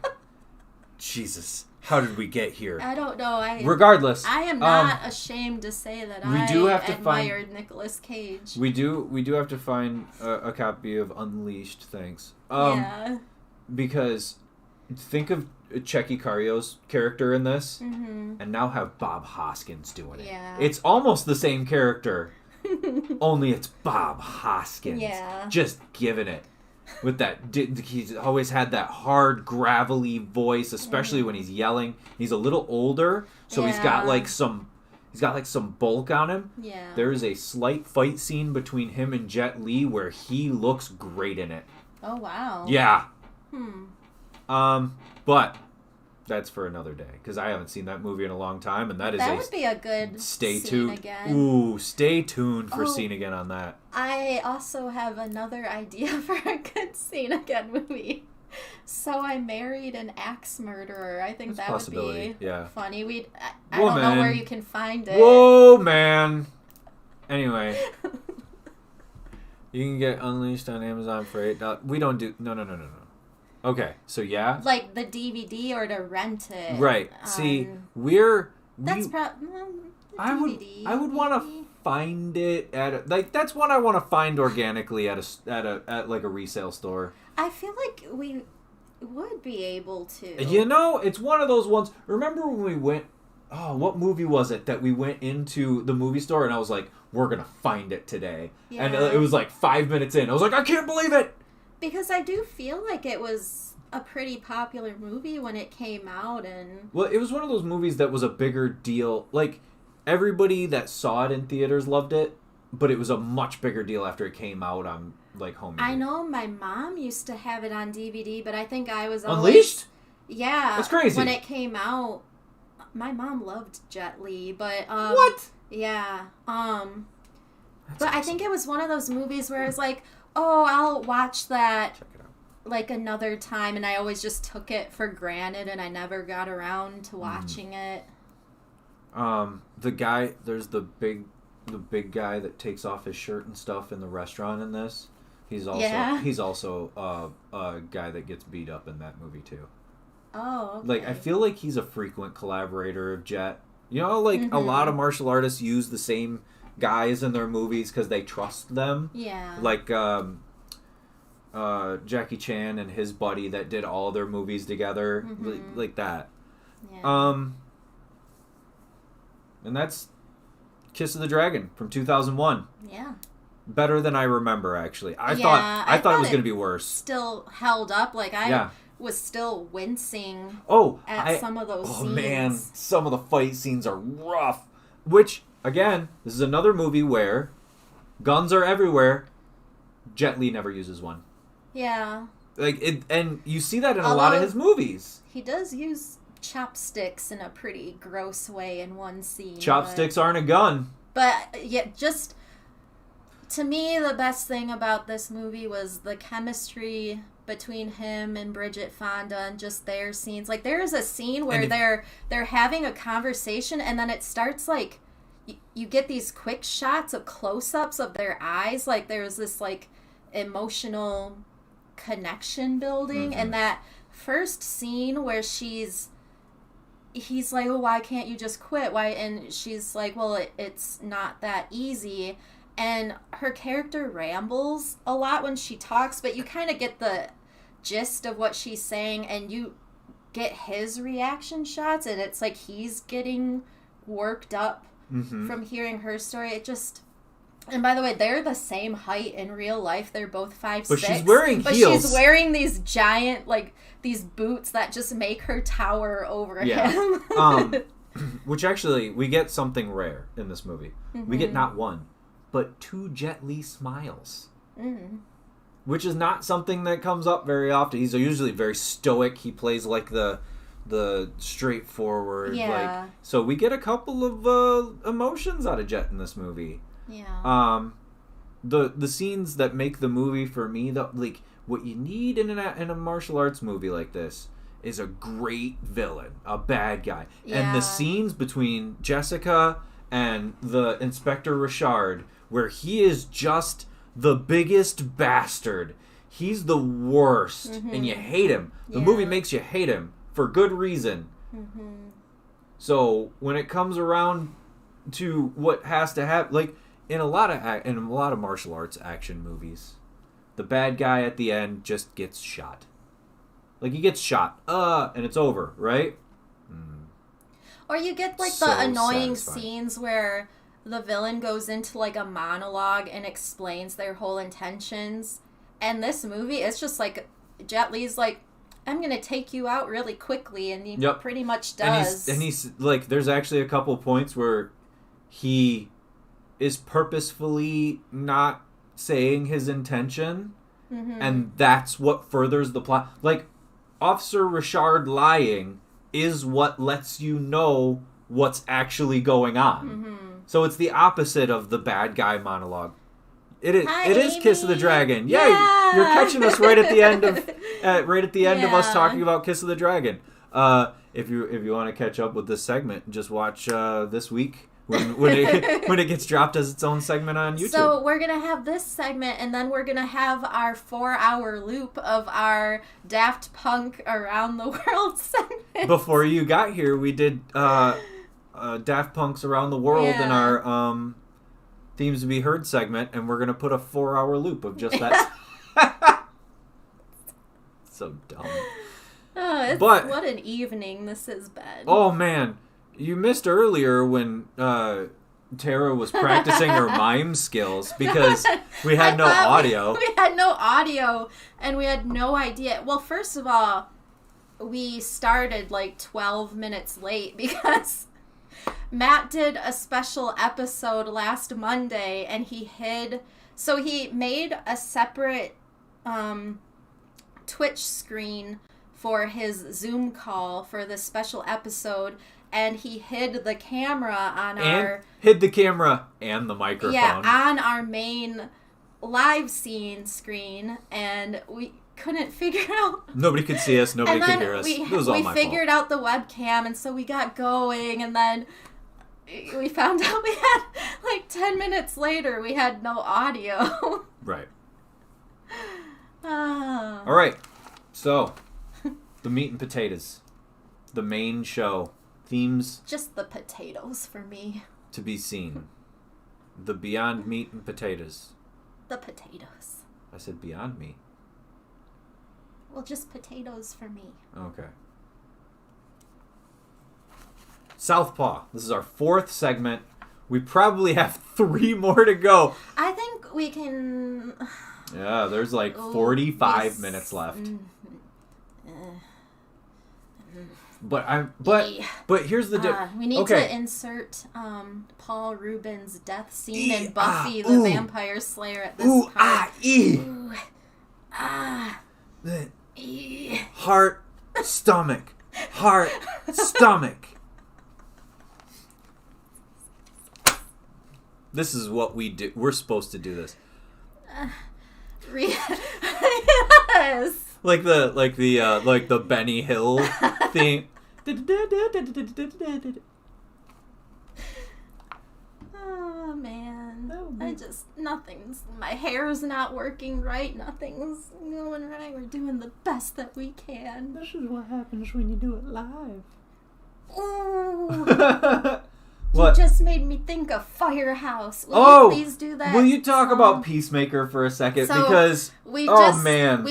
Jesus, how did we get here? I don't know. Regardless, I am not ashamed to say that we do have to admired Nicolas Cage. We do have to find a copy of Unleashed. Thanks. Yeah. Because think of Checky Cario's character in this, and now have Bob Hoskins doing it. Yeah. It's almost the same character, only it's Bob Hoskins. Yeah. Just giving it. With that, he's always had that hard, gravelly voice, especially when he's yelling. He's a little older, so he's got like some bulk on him. Yeah. There is a slight fight scene between him and Jet Li where he looks great in it. Oh wow. Yeah. But that's for another day because I haven't seen that movie in a long time, and that would be a good stay scene tuned again. Ooh, stay tuned for scene again on that. I also have another idea for a good scene again movie. So I Married an Axe Murderer. I think that would be funny. I don't know where you can find it. Whoa, man. Anyway. You can get Unleashed on Amazon for $8. We don't do... No. Okay, so yeah. Like the DVD or to rent it. Right. See, That's probably... I would want to find it at that's one I want to find organically at like a resale store. I feel like we would be able to. You know, it's one of those ones. Remember when we went? Oh, what movie was it that we went into the movie store and I was like, "We're gonna find it today," and it was like 5 minutes in. I was like, "I can't believe it!" Because I do feel like it was a pretty popular movie when it came out, and well, it was one of those movies that was a bigger deal. Like everybody that saw it in theaters loved it, but it was a much bigger deal after it came out on like home video. I know my mom used to have it on DVD, but I think I was Unleashed? Yeah, that's crazy. When it came out, my mom loved Jet Li, but what? Yeah, but I think it was one of those movies where it's like, oh, I'll watch that like another time, and I always just took it for granted, and I never got around to watching it. There's the big guy that takes off his shirt and stuff in the restaurant in this. He's also a guy that gets beat up in that movie too. Oh, okay. Like I feel like he's a frequent collaborator of Jet. You know, like a lot of martial artists use the same guys in their movies because they trust them. Yeah. Like Jackie Chan and his buddy that did all their movies together, like that. Yeah. And that's Kiss of the Dragon from 2001. Yeah. Better than I remember, actually. I thought it was going to be worse. Still held up. Like, I was still wincing at some of those scenes. Oh, man. Some of the fight scenes are rough. Which, again, this is another movie where guns are everywhere. Jet Li never uses one. Yeah. And you see that in a lot of his movies. He does use chopsticks in a pretty gross way in one scene. Chopsticks aren't a gun. But yeah, just to me, the best thing about this movie was the chemistry between him and Bridget Fonda and just their scenes. Like there is a scene where they're having a conversation, and then it starts like you get these quick shots of close-ups of their eyes. Like there's this like emotional connection building, and that first scene where he's like, oh, why can't you just quit? Why? And she's like, well, it's not that easy. And her character rambles a lot when she talks, but you kind of get the gist of what she's saying, and you get his reaction shots, and it's like he's getting worked up from hearing her story. It just... And by the way, they're the same height in real life. They're both 5'6". But she's wearing heels. She's wearing these giant, like, these boots that just make her tower over him. Which actually, we get something rare in this movie. We get not one, but 2 Jet Li smiles. Which is not something that comes up very often. He's usually very stoic. He plays like the straightforward. Yeah. Like, so we get a couple of emotions out of Jet in this movie. Yeah. The scenes that make the movie for me, like what you need in a martial arts movie like this is a great villain, a bad guy, and the scenes between Jessica and the Inspector Richard, where he is just the biggest bastard. He's the worst, and you hate him. The movie makes you hate him for good reason. So when it comes around to what has to happen, like in a lot of martial arts action movies, the bad guy at the end just gets shot. Like he gets shot, and it's over, right? Or you get like the annoying scenes where the villain goes into like a monologue and explains their whole intentions. And this movie, it's just like Jet Li's like, I'm gonna take you out really quickly, and he pretty much does. And he's like, there's actually a couple points where he is purposefully not saying his intention, and that's what furthers the plot. Like, Officer Richard lying is what lets you know what's actually going on. So it's the opposite of the bad guy monologue. It is Kiss of the Dragon. Yeah, you're catching us right at the end of us talking about Kiss of the Dragon. If you want to catch up with this segment, just watch this week when it gets dropped as its own segment on YouTube. So we're gonna have this segment, and then we're gonna have our 4-hour loop of our Daft Punk Around the World segment. Before you got here, we did Daft Punk's Around the World in our Themes to Be Heard segment, and we're going to put a 4-hour loop of just that. So dumb. What an evening this has been. Oh, man. You missed earlier when Tara was practicing her mime skills because we had no audio. We had no audio, and we had no idea. Well, first of all, we started like 12 minutes late because Matt did a special episode last Monday, and he made a separate Twitch screen for his Zoom call for this special episode, and he hid the camera hid the camera and the microphone. Yeah, on our main live scene screen, and we couldn't figure out. Nobody could see us. Nobody could hear us. It was all my fault. We figured out the webcam, and so we got going, and then we found out we had, like, 10 minutes later, we had no audio. Right. All right. So, the meat and potatoes. The main show. Themes. Just the potatoes for me. To be seen. The Beyond Meat and Potatoes. The potatoes. I said Beyond Meat. Well, just potatoes for me. Okay. Southpaw. This is our 4th segment. We probably have 3 more to go. I think we can... Yeah, there's like 45 minutes left. But here's the we need to insert Paul Rubens' death scene in Buffy the Vampire Slayer at this part. Heart, stomach. Heart, stomach. This is what we do. We're supposed to do this. Yes. Like the Benny Hill theme. Oh man. My hair's not working right. Nothing's going right. We're doing the best that we can. This is what happens when you do it live. Ooh. What? You just made me think of Firehouse. Will you please do that? Will you talk about Peacemaker for a second? So because, we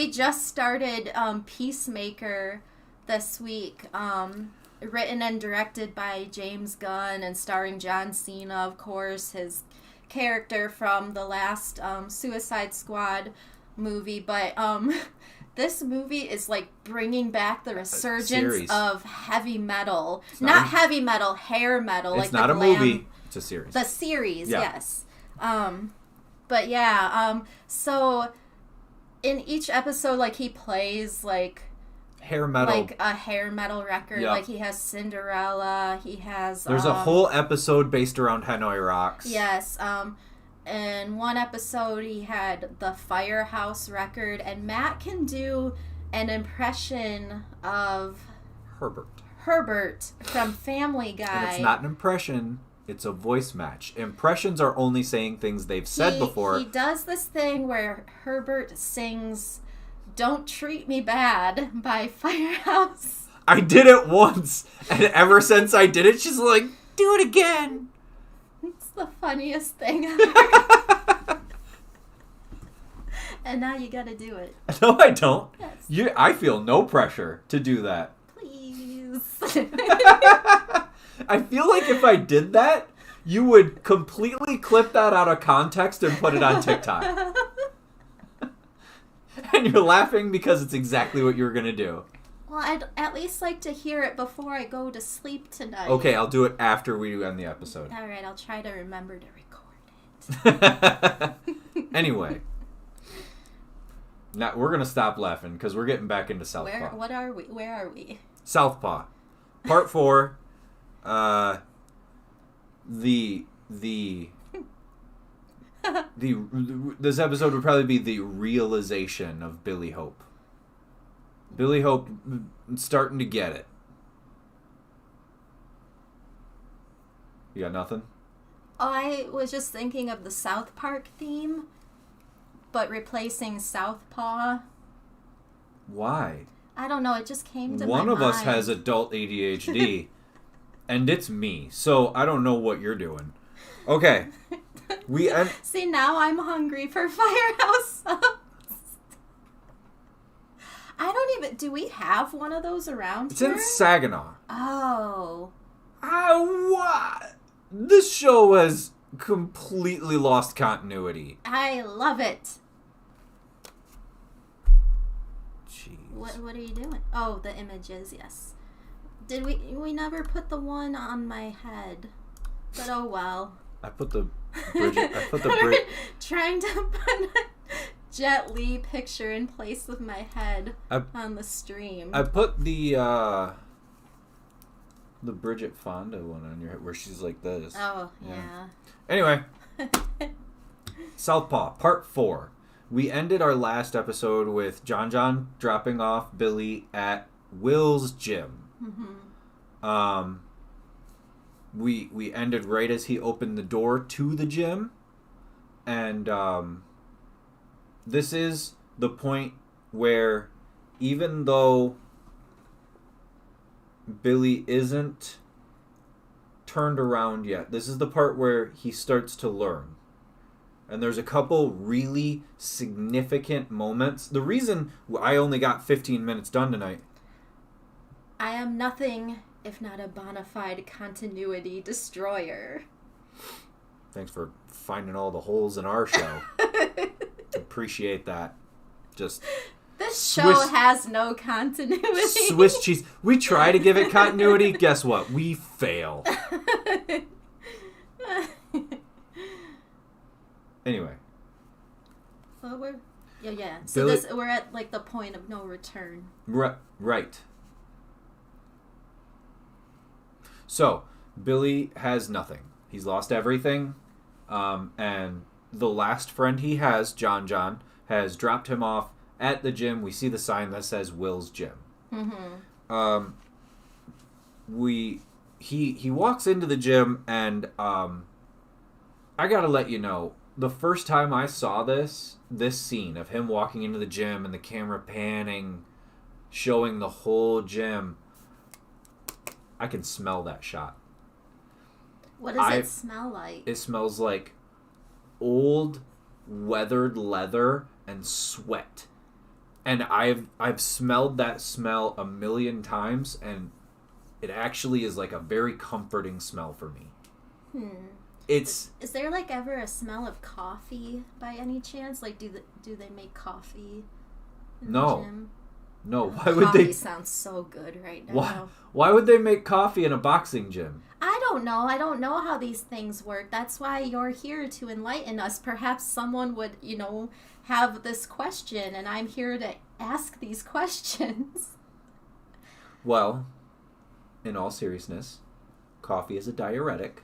just started Peacemaker this week. Written and directed by James Gunn and starring John Cena, of course, his character from the last Suicide Squad movie. But this movie is like bringing back the resurgence of heavy metal. Not heavy metal, hair metal. It's like not a movie. It's a series. The series, yes. But yeah, so in each episode, like, he plays like hair metal, like a hair metal record. Yep. Like, he has Cinderella. He has. There's a whole episode based around Hanoi Rocks. Yes. In one episode, he had the Firehouse record, and Matt can do an impression of Herbert from Family Guy. And it's not an impression. It's a voice match. Impressions are only saying things they've said before. He does this thing where Herbert sings "Don't Treat Me Bad" by Firehouse. I did it once, and ever since I did it, she's like, do it again. It's the funniest thing ever. And now you gotta do it. No, I don't. Yes. I feel no pressure to do that. Please. I feel like if I did that, you would completely clip that out of context and put it on TikTok. And you're laughing because it's exactly what you were going to do. Well, I'd at least like to hear it before I go to sleep tonight. Okay, I'll do it after we end the episode. All right, I'll try to remember to record it. Anyway. Now, we're going to stop laughing because we're getting back into Southpaw. Where are we? Southpaw. Part 4. This episode would probably be the realization of Billy Hope. Billy Hope starting to get it. You got nothing? Oh, I was just thinking of the South Park theme, but replacing Southpaw. Why? I don't know, it just came to my One of mind. us has adult ADHD, and it's me, so I don't know what you're doing. Okay. See, now I'm hungry for Firehouse Subs. I don't even... Do we have one of those around It's here? in Saginaw. Oh. What? This show has completely lost continuity. I love it. Jeez. What are you doing? Oh, the images, yes. Did we never put the one on my head. But oh well. I put the Bridget. Trying to put a Jet Li picture in place of my head on the stream. I put the Bridget Fonda one on your head where she's like this. Oh, yeah. Anyway. Southpaw, Part 4. We ended our last episode with John dropping off Billy at Will's gym. Mm-hmm. We ended right as he opened the door to the gym. And this is the point where even though Billy isn't turned around yet, this is the part where he starts to learn. And there's a couple really significant moments. The reason I only got 15 minutes done tonight. I am nothing if not a bona fide continuity destroyer. Thanks for finding all the holes in our show. Appreciate that. Just this show has no continuity. Swiss cheese. We try to give it continuity. Guess what? We fail. Anyway. Well, yeah. So we're at like the point of no return. Right. So, Billy has nothing. He's lost everything. And the last friend he has, John, has dropped him off at the gym. We see the sign that says Will's Gym. Mm-hmm. He walks into the gym, and I gotta let you know, the first time I saw this scene of him walking into the gym and the camera panning, showing the whole gym, I can smell that shot. What does it smell like? It smells like old, weathered leather and sweat. And I've smelled that smell a million times, and it actually is like a very comforting smell for me. Is there like ever a smell of coffee by any chance? Like, do they make coffee in the gym? No. Why would they? Coffee sounds so good right now. Why would they make coffee in a boxing gym? I don't know. I don't know how these things work. That's why you're here to enlighten us. Perhaps someone would, have this question, and I'm here to ask these questions. Well, in all seriousness, coffee is a diuretic.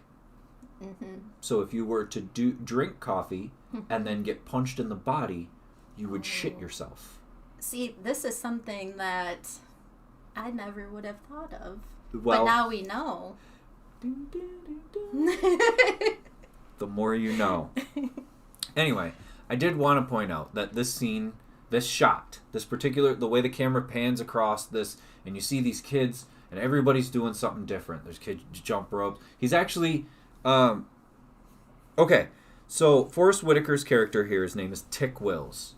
Mm-hmm. So if you were to drink coffee and then get punched in the body, you would shit yourself. See, this is something that I never would have thought of. Well, but now we know. The more you know. Anyway, I did want to point out that this scene, this shot, this particular, the way the camera pans across this, and you see these kids, and everybody's doing something different. There's kids jump ropes. He's actually, okay, so Forrest Whitaker's character here, his name is Tick Wills.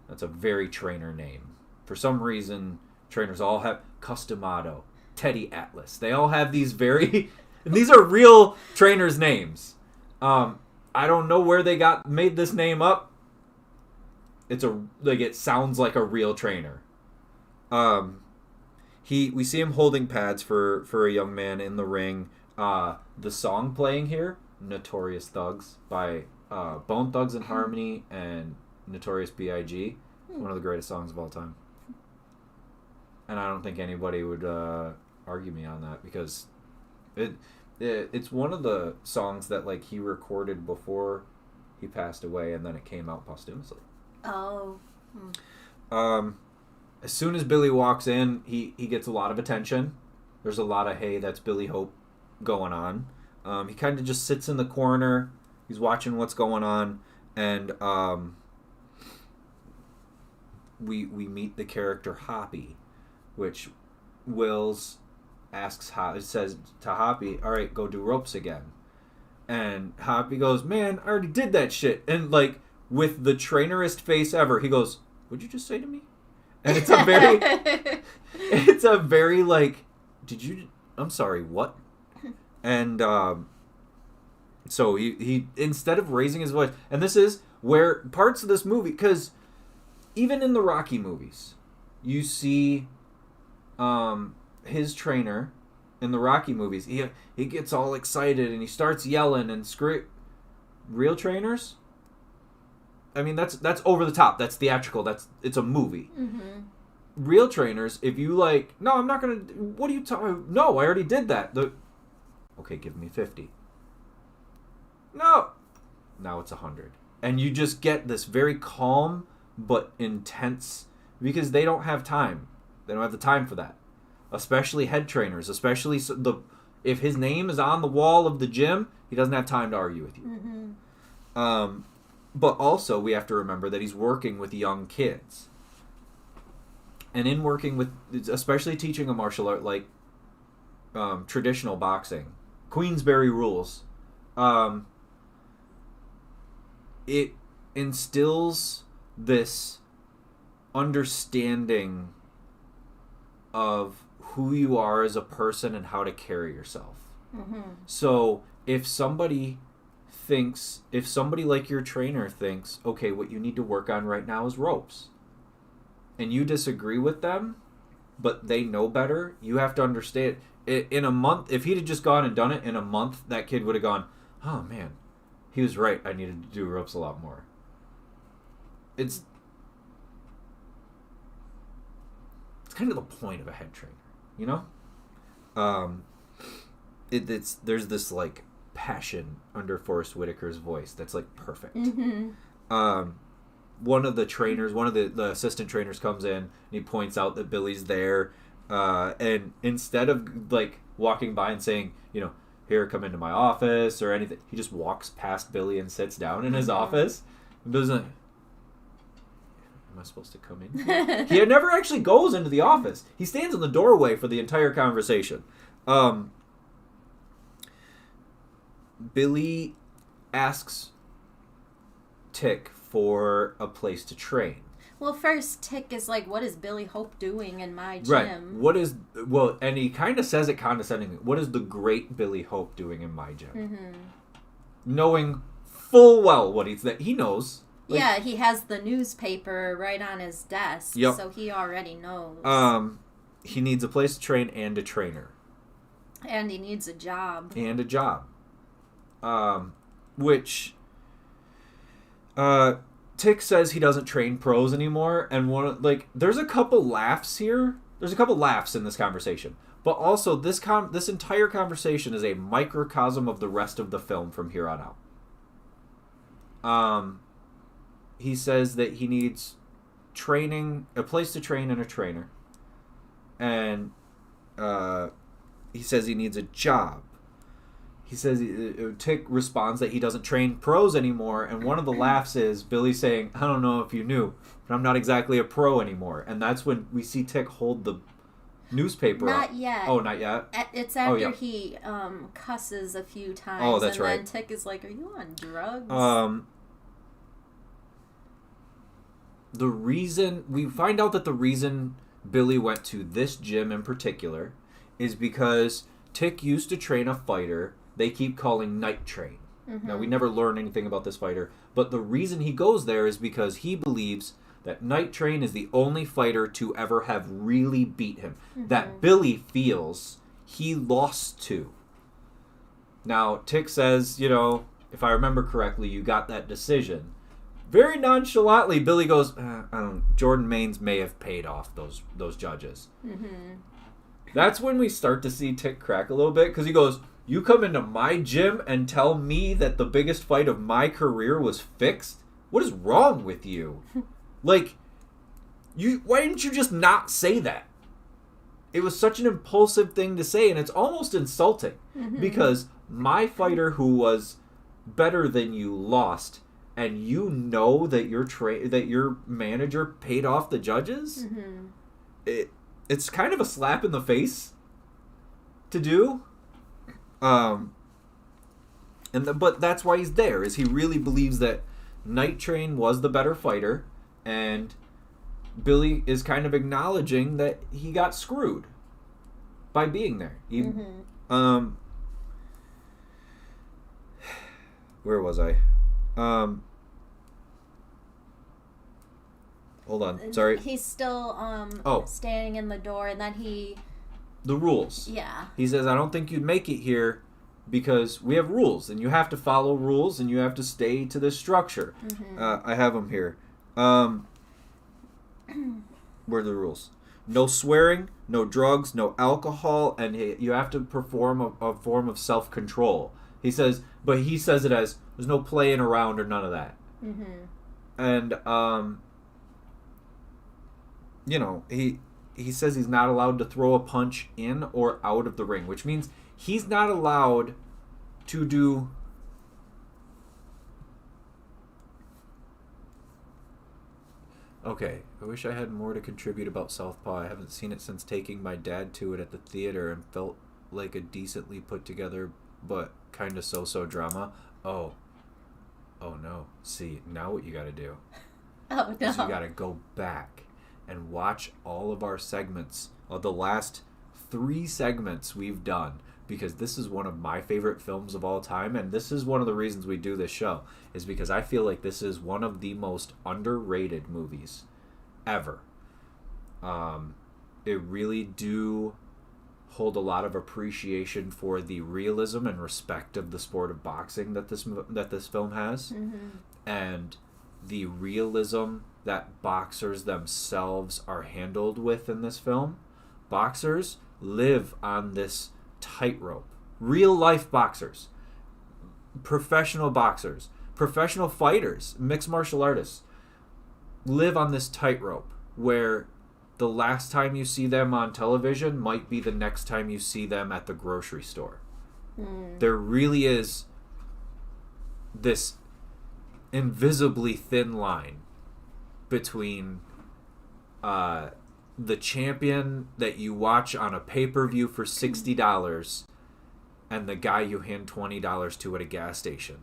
That's a very trainer name. For some reason, trainers all have Customado, Teddy Atlas. They all have these very, and these are real trainers' names. I don't know where they made this name up. It sounds like a real trainer. We see him holding pads for a young man in the ring. The song playing here, Notorious Thugs by Bone Thugs and Harmony and Notorious B.I.G. One of the greatest songs of all time. And I don't think anybody would argue me on that, because it's one of the songs that like he recorded before he passed away, and then it came out posthumously. Oh. As soon as Billy walks in, he gets a lot of attention. There's a lot of, hey, that's Billy Hope going on. He kind of just sits in the corner. He's watching what's going on, and we meet the character Hoppy, which Wills says to Hoppy, all right, go do ropes again. And Hoppy goes, man, I already did that shit. And like, with the trainerist face ever, he goes, what'd you just say to me? And it's a very like, I'm sorry, what? And so he instead of raising his voice, and this is where parts of this movie, because even in the Rocky movies, you see his trainer in the Rocky movies, he gets all excited and he starts yelling and real trainers, I mean, that's over the top. That's theatrical. It's a movie. Mm-hmm. Real trainers, if you like, no, I'm not gonna. What are you talking? No, I already did that. Okay, give me 50. No, now it's 100, and you just get this very calm but intense, because they don't have time. They don't have the time for that. Especially head trainers. Especially if his name is on the wall of the gym, he doesn't have time to argue with you. Mm-hmm. But also, we have to remember that he's working with young kids. And in working with, especially teaching a martial art like traditional boxing, Queensberry rules, it instills this understanding of who you are as a person and how to carry yourself. Mm-hmm. So if somebody like your trainer thinks, okay, what you need to work on right now is ropes, and you disagree with them, but they know better, you have to understand, in a month, if he'd have just gone and done it in a month, that kid would have gone, oh man, he was right, I needed to do ropes a lot more. It's kind of the point of a head trainer, you know? There's this like passion under Forrest Whitaker's voice that's like perfect. Mm-hmm. One of the assistant trainers comes in and he points out that Billy's there, and instead of like walking by and saying, you know, here, come into my office or anything, he just walks past Billy and sits down in his office. And Billy's like, am I supposed to come in? He never actually goes into the office. He stands in the doorway for the entire conversation. Billy asks Tick for a place to train. Well, first Tick is like, what is Billy Hope doing in my gym? Right. And he kind of says it condescendingly. What is the great Billy Hope doing in my gym? Mm-hmm. Knowing full well he knows. Like, yeah, he has the newspaper right on his desk, yep. So he already knows. He needs a place to train and a trainer. And he needs a job. Which Tick says he doesn't train pros anymore, and there's a couple laughs here. There's a couple laughs in this conversation, but also this entire conversation is a microcosm of the rest of the film from here on out. He says that he needs training, a place to train, and a trainer, and he says he needs a job. he says Tick responds that he doesn't train pros anymore, and one of the laughs is Billy saying, "I don't know if you knew, but I'm not exactly a pro anymore." And that's when we see Tick hold the newspaper up. Not yet. Oh, not yet? It's after he cusses a few times. Oh, that's right. And then Tick is like, "Are you on drugs?" The reason... We find out that the reason Billy went to this gym in particular is because Tick used to train a fighter they keep calling Night Train. Mm-hmm. Now, we never learn anything about this fighter, but the reason he goes there is because he believes that Night Train is the only fighter to ever have really beat him. Mm-hmm. That Billy feels he lost to. Now, Tick says, if I remember correctly, you got that decision. Very nonchalantly, Billy goes, Jordan Maines may have paid off those judges. Mm-hmm. That's when we start to see Tick crack a little bit, because he goes, "You come into my gym and tell me that the biggest fight of my career was fixed? What is wrong with you? Why didn't you just not say that?" It was such an impulsive thing to say, and it's almost insulting, because my fighter who was better than you lost, and you know that your manager paid off the judges? Mm-hmm. It's kind of a slap in the face to do. But that's why he's there, is he really believes that Night Train was the better fighter, and Billy is kind of acknowledging that he got screwed by being there. Where was I? Hold on, sorry. He's still standing in the door, and then the rules. Yeah. He says, "I don't think you'd make it here because we have rules, and you have to follow rules, and you have to stay to this structure." Mm-hmm. I have them here. Where are the rules? No swearing, no drugs, no alcohol, and you have to perform a form of self-control. He says it as, there's no playing around or none of that. Mm-hmm. And, he says he's not allowed to throw a punch in or out of the ring, which means he's not allowed to do... Okay, I wish I had more to contribute about Southpaw. I haven't seen it since taking my dad to it at the theater and felt like a decently put together but kind of so-so drama. Oh no. See, now what you gotta do is you gotta go back and watch all of our segments, of the last 3 segments we've done, because this is one of my favorite films of all time, and this is one of the reasons we do this show, is because I feel like this is one of the most underrated movies ever. It really do hold a lot of appreciation for the realism and respect of the sport of boxing that this film has, and the realism that boxers themselves are handled with in this film. Boxers live on this tightrope. Real life boxers, professional fighters, mixed martial artists live on this tightrope where the last time you see them on television might be the next time you see them at the grocery store. There really is this invisibly thin line between the champion that you watch on a pay-per-view for $60 and the guy you hand $20 to at a gas station.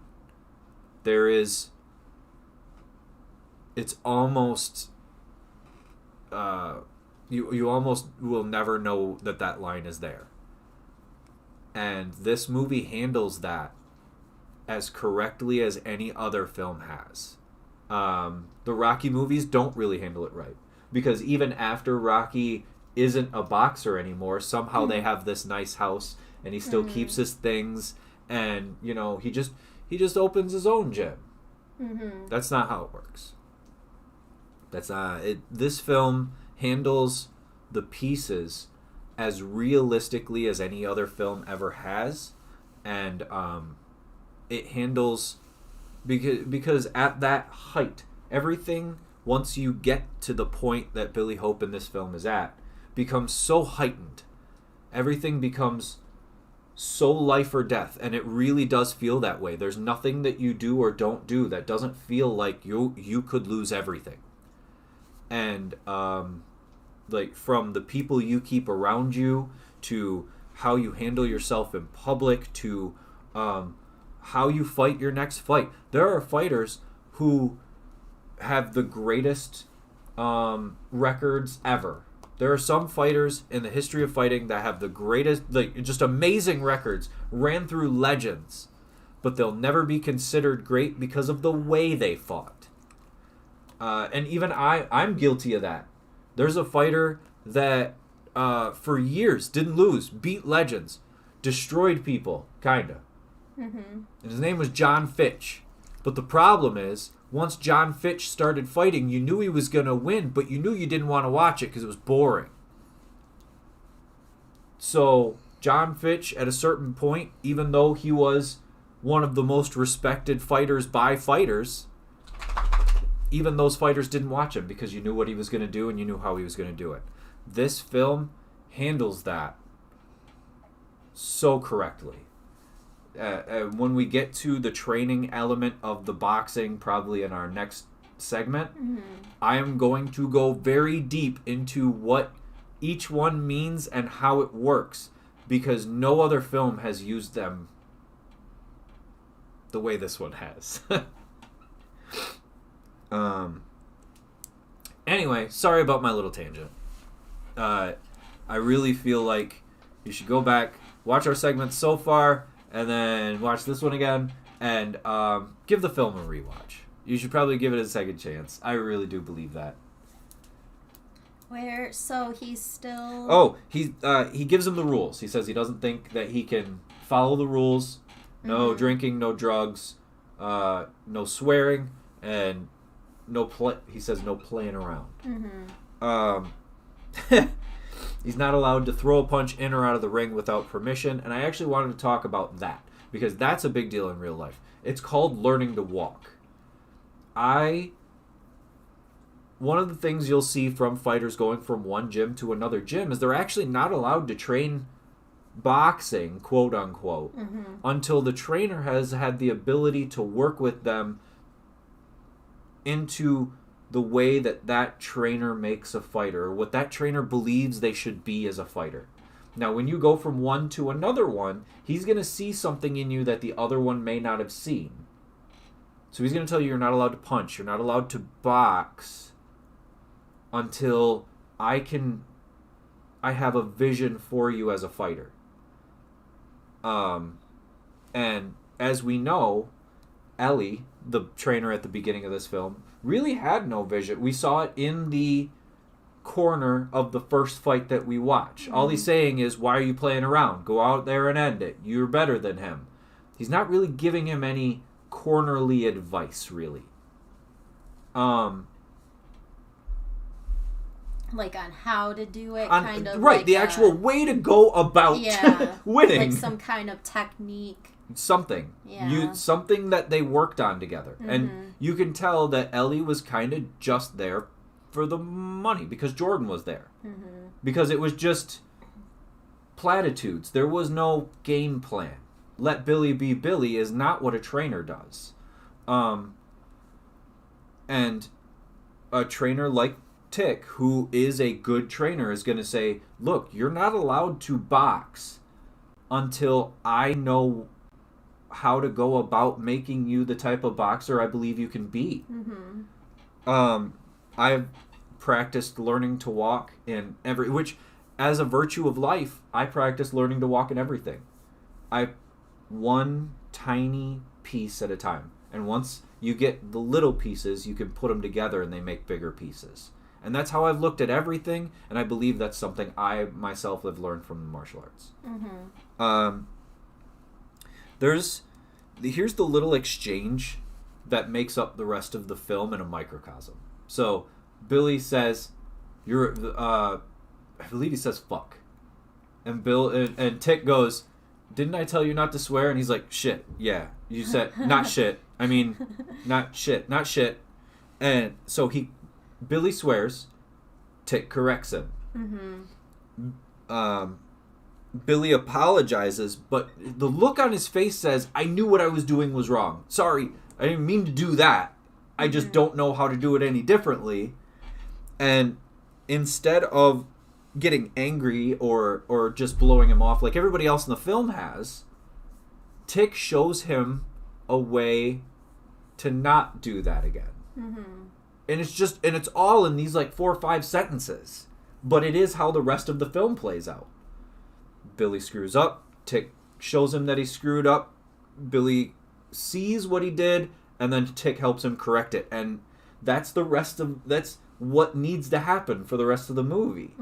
It's almost you almost will never know that line is there. And this movie handles that as correctly as any other film has. The Rocky movies don't really handle it right, because even after Rocky isn't a boxer anymore, somehow they have this nice house and he still keeps his things, and he just opens his own gym. That's not how it works. That's not it. This film handles the pieces as realistically as any other film ever has, and it handles because at that height, everything, once you get to the point that Billy Hope in this film is at, becomes so heightened. Everything becomes so life or death, and it really does feel that way. There's nothing that you do or don't do that doesn't feel like you could lose everything. And like from the people you keep around you to how you handle yourself in public to how you fight your next fight. There are fighters who have the greatest records ever. There are some fighters in the history of fighting that have the greatest, like, just amazing records, ran through legends, but they'll never be considered great because of the way they fought. And even I'm guilty of that. There's a fighter that for years didn't lose, beat legends, destroyed people, kinda. Mm-hmm. And his name was John Fitch. But the problem is, once John Fitch started fighting, you knew he was going to win, but you knew you didn't want to watch it because it was boring. So John Fitch, at a certain point, even though he was one of the most respected fighters by fighters, even those fighters didn't watch him because you knew what he was going to do and you knew how he was going to do it. This film handles that so correctly. When we get to the training element of the boxing, probably in our next segment, I am going to go very deep into what each one means and how it works, because no other film has used them the way this one has. Anyway, sorry about my little tangent. I really feel like you should go back, watch our segments so far, and then watch this one again, and give the film a rewatch. You should probably give it a second chance. I really do believe that. So he's still... Oh, he gives him the rules. He says he doesn't think that he can follow the rules. No drinking, no drugs, no swearing, and he says no playing around. He's not allowed to throw a punch in or out of the ring without permission, and I actually wanted to talk about that, because that's a big deal in real life. It's called learning to walk. One of the things you'll see from fighters going from one gym to another gym is they're actually not allowed to train boxing, quote unquote, until the trainer has had the ability to work with them into the way that trainer makes a fighter, or what that trainer believes they should be as a fighter. Now, when you go from one to another one, he's going to see something in you that the other one may not have seen. So he's going to tell you you're not allowed to punch, you're not allowed to box until I have a vision for you as a fighter. And as we know, Ellie, the trainer at the beginning of this film, really had no vision. We saw it in the corner of the first fight that we watch. All he's saying is, why are you playing around? Go out there and end it. You're better than him. He's not really giving him any cornerly advice, really. Like on how to do it, right, like the actual way to go about winning. Like some kind of technique. Something. Yeah. Something that they worked on together. And you can tell that Ellie was kind of just there for the money, because Jordan was there. Because it was just platitudes. There was no game plan. Let Billy be Billy is not what a trainer does. And a trainer like Tick, who is a good trainer, is going to say, look, you're not allowed to box until I know how to go about making you the type of boxer I believe you can be. I've practiced learning to walk in which, as a virtue of life, I practice learning to walk in everything. One tiny piece at a time. And once you get the little pieces, you can put them together and they make bigger pieces. And that's how I've looked at everything, and I believe that's something I myself have learned from the martial arts. Here's the little exchange that makes up the rest of the film in a microcosm. So Billy says, I believe he says fuck. And and Tick goes, didn't I tell you not to swear? And he's like, shit, yeah. You said, not shit. I mean, not shit. And so Billy swears, Tick corrects him. Billy apologizes, but the look on his face says, I knew what I was doing was wrong. Sorry, I didn't mean to do that. I just don't know how to do it any differently. And instead of getting angry or just blowing him off like everybody else in the film has, Tick shows him a way to not do that again. And it's all in these like 4 or 5 sentences. But it is how the rest of the film plays out. Billy screws up. Tick shows him that he screwed up. Billy sees what he did, and then Tick helps him correct it. And that's what needs to happen for the rest of the movie.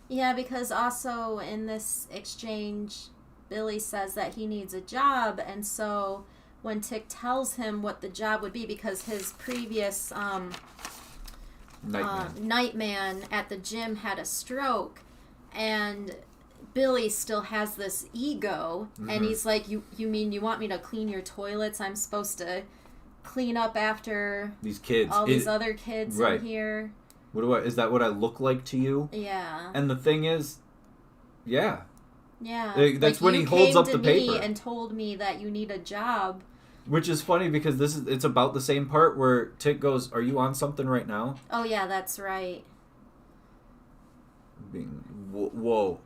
Yeah, because also in this exchange, Billy says that he needs a job, and so when Tick tells him what the job would be, because his previous Nightman at the gym had a stroke, and Billy still has this ego, and he's like, you mean you want me to clean your toilets? I'm supposed to clean up after these kids, all these other kids in here. Is that what I look like to you? Yeah. And the thing is, yeah. Yeah. That's when he holds up the paper and told me that you need a job. Which is funny because it's about the same part where Tick goes, "Are you on something right now?" Oh yeah, that's right. Whoa,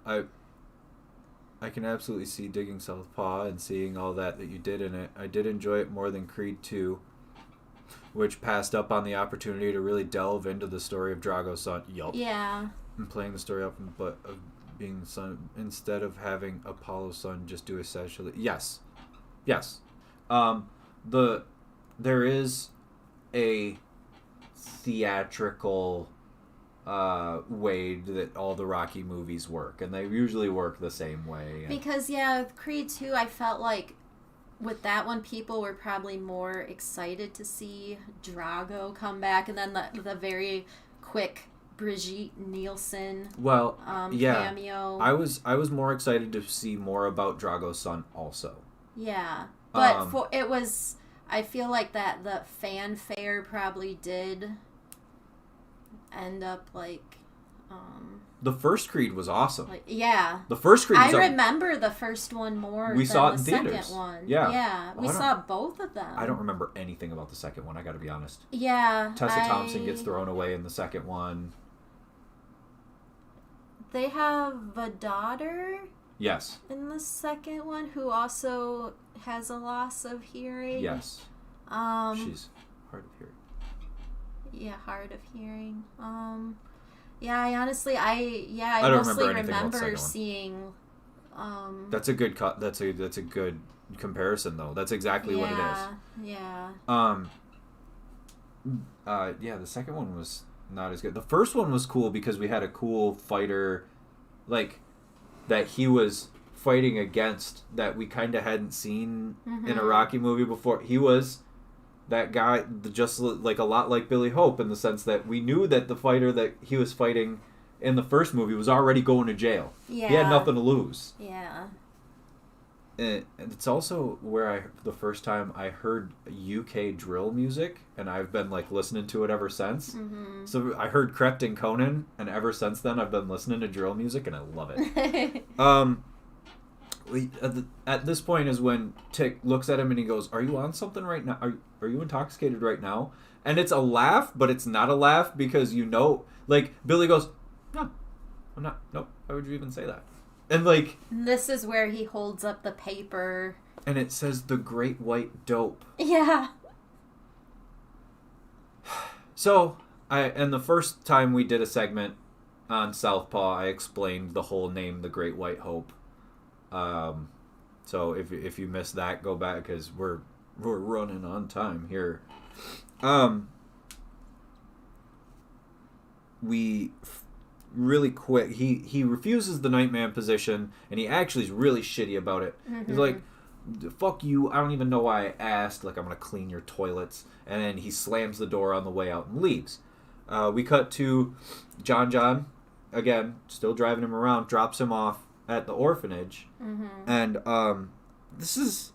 I can absolutely see digging Southpaw and seeing all that you did in it. I did enjoy it more than Creed 2, which passed up on the opportunity to really delve into the story of Drago's son. Yup. Yeah. And playing the story up, but of being the son instead of having Apollo's son just do essentially. Yes. There is a theatrical way that all the Rocky movies work, and they usually work the same way. Because Creed 2, I felt like with that one, people were probably more excited to see Drago come back, and then the very quick Brigitte Nielsen cameo. I was more excited to see more about Drago's son also. Yeah, but I feel like that the fanfare probably did end up like. The first Creed was awesome. Yeah. The first Creed was remember the first one more we than saw it the in second theaters. one. Yeah. We saw both of them. I don't remember anything about the second one, I gotta be honest. Yeah. Tessa Thompson gets thrown away in the second one. They have a daughter? Yes. In the second one who also has a loss of hearing? Yes. She's hard of hearing. Yeah, hard of hearing. I honestly, I mostly remember seeing. That's a good cut. That's a good comparison, though. That's exactly what it is. Yeah. The second one was not as good. The first one was cool because we had a cool fighter, like that he was fighting against that we kind of hadn't seen in a Rocky movie before. He was that guy, just like a lot like Billy Hope, in the sense that we knew that the fighter that he was fighting in the first movie was already going to jail. Yeah. He had nothing to lose. Yeah. And it's also where the first time I heard UK drill music, and I've been like listening to it ever since. So I heard Krept and Conan, and ever since then I've been listening to drill music, and I love it. At this point is when Tick looks at him and he goes, "Are you on something right now? Are you intoxicated right now?" And it's a laugh, but it's not a laugh because like Billy goes, "No, I'm not. Nope. Why would you even say that?" And like this is where he holds up the paper, and it says "The Great White Dope." Yeah. So the first time we did a segment on Southpaw, I explained the whole name, The Great White Hope. So if you missed that, go back because we're running on time here. We really quick. He refuses the Nightman position, and he actually is really shitty about it. He's like, "Fuck you! I don't even know why I asked. Like, I'm gonna clean your toilets." And then he slams the door on the way out and leaves. We cut to John again, still driving him around, drops him off at the orphanage, and this is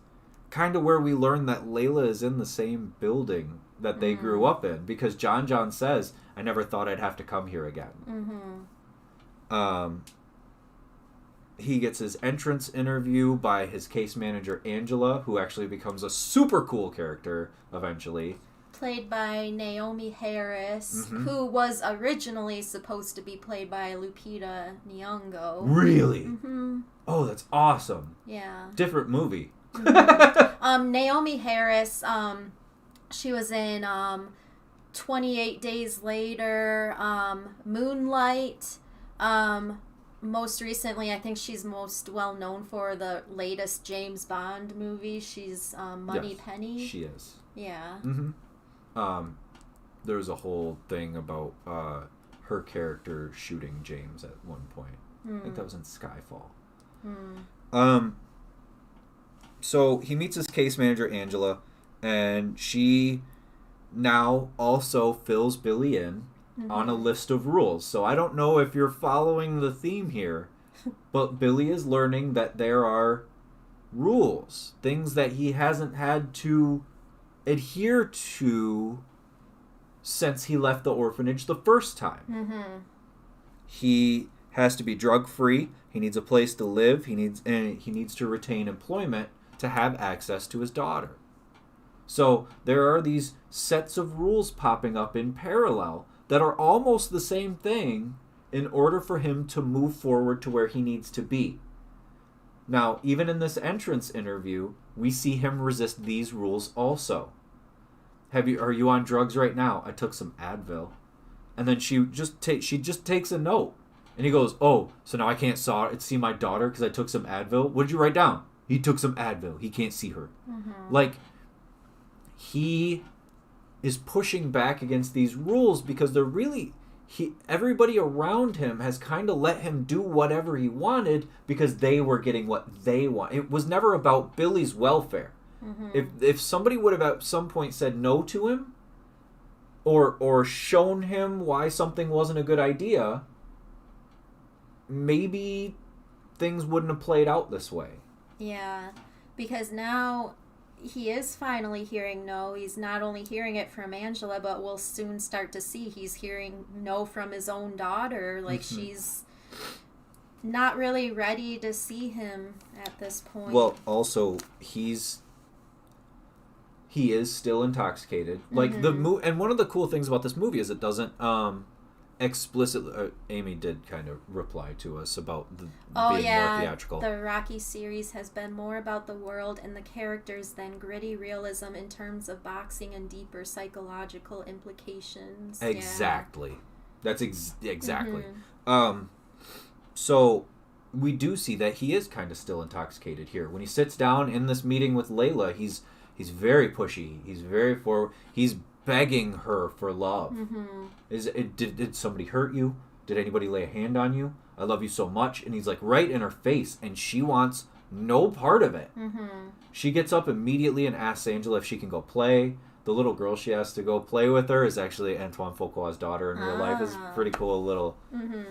kind of where we learn that Layla is in the same building that they grew up in, because John says, "I never thought I'd have to come here again." he gets his entrance interview by his case manager, Angela, who actually becomes a super cool character eventually. Played by Naomi Harris, Mm-hmm. who was originally supposed to be played by Lupita Nyong'o. Really? Mm-hmm. Oh, that's awesome. Yeah. Different movie. Mm-hmm. Naomi Harris, she was in 28 Days Later, Moonlight. Most recently, I think she's most well known for the latest James Bond movie. She's Moneypenny. She is. Yeah. Mm-hmm. There was a whole thing about her character shooting James at one point. I think that was in Skyfall. So he meets his case manager, Angela, and she now also fills Billy in on a list of rules. So I don't know if you're following the theme here, but Billy is learning that there are rules, things that he hasn't had to adhere to since he left the orphanage the first time. He has to be drug free. He needs a place to live. He needs to retain employment to have access to his daughter. So there are these sets of rules popping up in parallel that are almost the same thing in order for him to move forward to where he needs to be. Now, even in this entrance interview, we see him resist these rules also. Are you on drugs right now? I took some Advil. And then she just takes a note. And he goes, oh, so now I can't see my daughter because I took some Advil? What did you write down? He took some Advil. He can't see her. Like, he is pushing back against these rules because they're really... everybody around him has kind of let him do whatever he wanted because they were getting what they want. It was never about Billy's welfare. If somebody would have at some point said no to him or shown him why something wasn't a good idea, maybe things wouldn't have played out this way. Yeah, because now he is finally hearing no. He's not only hearing it from Angela, but we'll soon start to see he's hearing no from his own daughter. Like, she's not really ready to see him at this point. Well, also, he is still intoxicated. Like, and one of the cool things about this movie is it doesn't explicitly... Amy did kind of reply to us about being more theatrical. The Rocky series has been more about the world and the characters than gritty realism in terms of boxing and deeper psychological implications. Exactly. Yeah. That's exactly. So we do see that he is kind of still intoxicated here. When he sits down in this meeting with Layla, he's very pushy. He's very forward. He's begging her for love. Did somebody hurt you? Did anybody lay a hand on you? I love you so much. And he's like right in her face, and she wants no part of it. She gets up immediately and asks Angela if she can go play. The little girl she has to go play with her is actually Antoine Fuqua's daughter in real life. It's a pretty cool little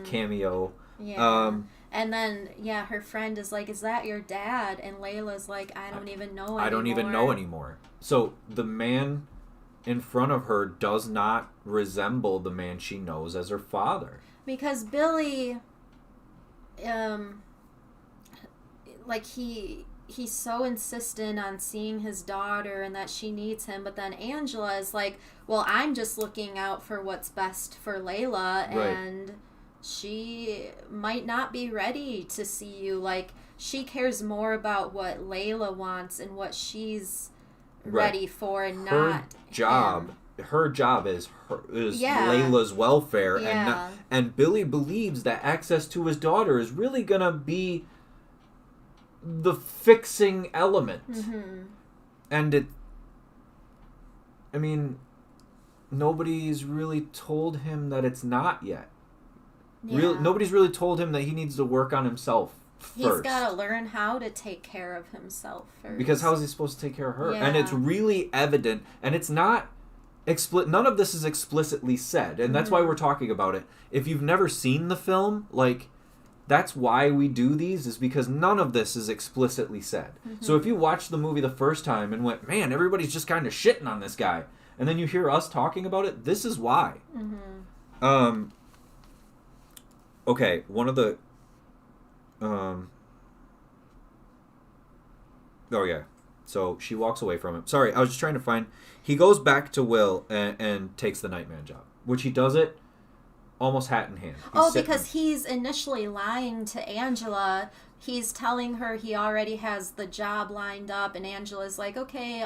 cameo. Yeah. And then, her friend is like, is that your dad? And Layla's like, I don't even know anymore. I don't even know anymore. So the man in front of her does not resemble the man she knows as her father. Because Billy, he's so insistent on seeing his daughter and that she needs him, but then Angela is like, well, I'm just looking out for what's best for Layla, and she might not be ready to see you. Like, she cares more about what Layla wants and what she's ready for, and not him. Her job is Layla's welfare, and Billy believes that access to his daughter is really gonna be the fixing element. And nobody's really told him that it's not yet. Nobody's really told him that he needs to work on himself first. He's got to learn how to take care of himself first. Because how is he supposed to take care of her? And it's really evident, and it's not none of this is explicitly said, and that's why we're talking about it. If you've never seen the film, like, that's why we do these, is because none of this is explicitly said. So if you watched the movie the first time and went, man, everybody's just kind of shitting on this guy, and then you hear us talking about it, this is why. Okay, one of the Oh, yeah. So she walks away from him. Sorry, I was just trying to find... He goes back to Will and takes the Nightman job, which he does it almost hat in hand. Because he's initially lying to Angela. He's telling her he already has the job lined up, and Angela's like, okay,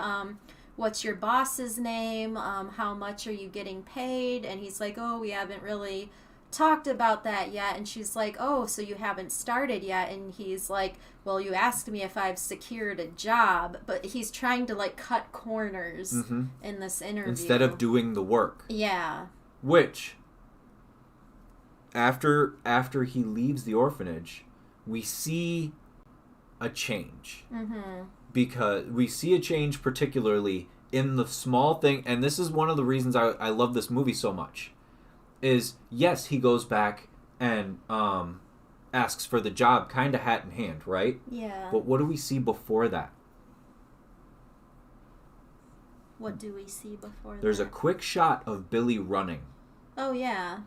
what's your boss's name? How much are you getting paid? And he's like, oh, we haven't really talked about that yet. And she's like, oh, so you haven't started yet? And he's like, well, you asked me if I've secured a job. But he's trying to, like, cut corners in this interview. Instead of doing the work. Yeah. Which, after he leaves the orphanage, we see a change. Because we see a change particularly in the small thing, and this is one of the reasons I love this movie so much, is, yes, he goes back and asks for the job kind of hat in hand, right? Yeah. But what do we see before that? What do we see before There's that? a quick shot of Billy running. Oh, yeah.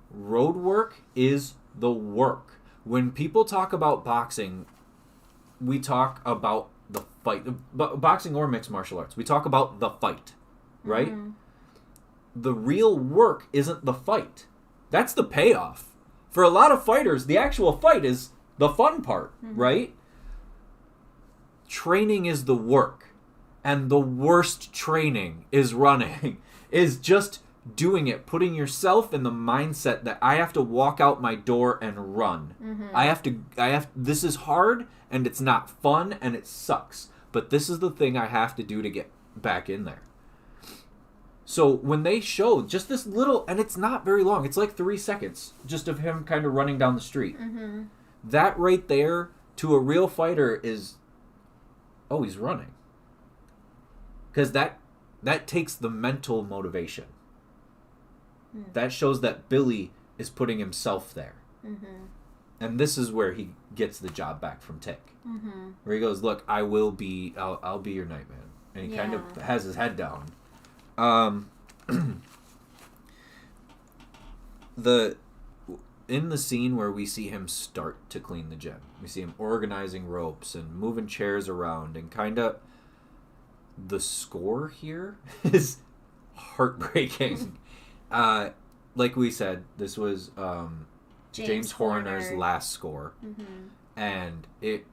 Road work is the work. When people talk about boxing, we talk about the fight. Boxing or mixed martial arts. We talk about the fight, right? The real work isn't the fight. That's the payoff. For a lot of fighters, the actual fight is the fun part, right? Training is the work. And the worst training is running. Is just doing it, putting yourself in the mindset that I have to walk out my door and run. This is hard, and it's not fun, and it sucks. But this is the thing I have to do to get back in there. So when they show just this little, and it's not very long, it's like 3 seconds, just of him kind of running down the street. That right there, to a real fighter, is, oh, he's running. Because that takes the mental motivation. That shows that Billy is putting himself there. And this is where he gets the job back from Tick. Where he goes, look, I'll be your Nightman. And he kind of has his head down. In the scene where we see him start to clean the gym, we see him organizing ropes and moving chairs around, and kind of the score here is heartbreaking. Like we said, this was James Horner's last score, and it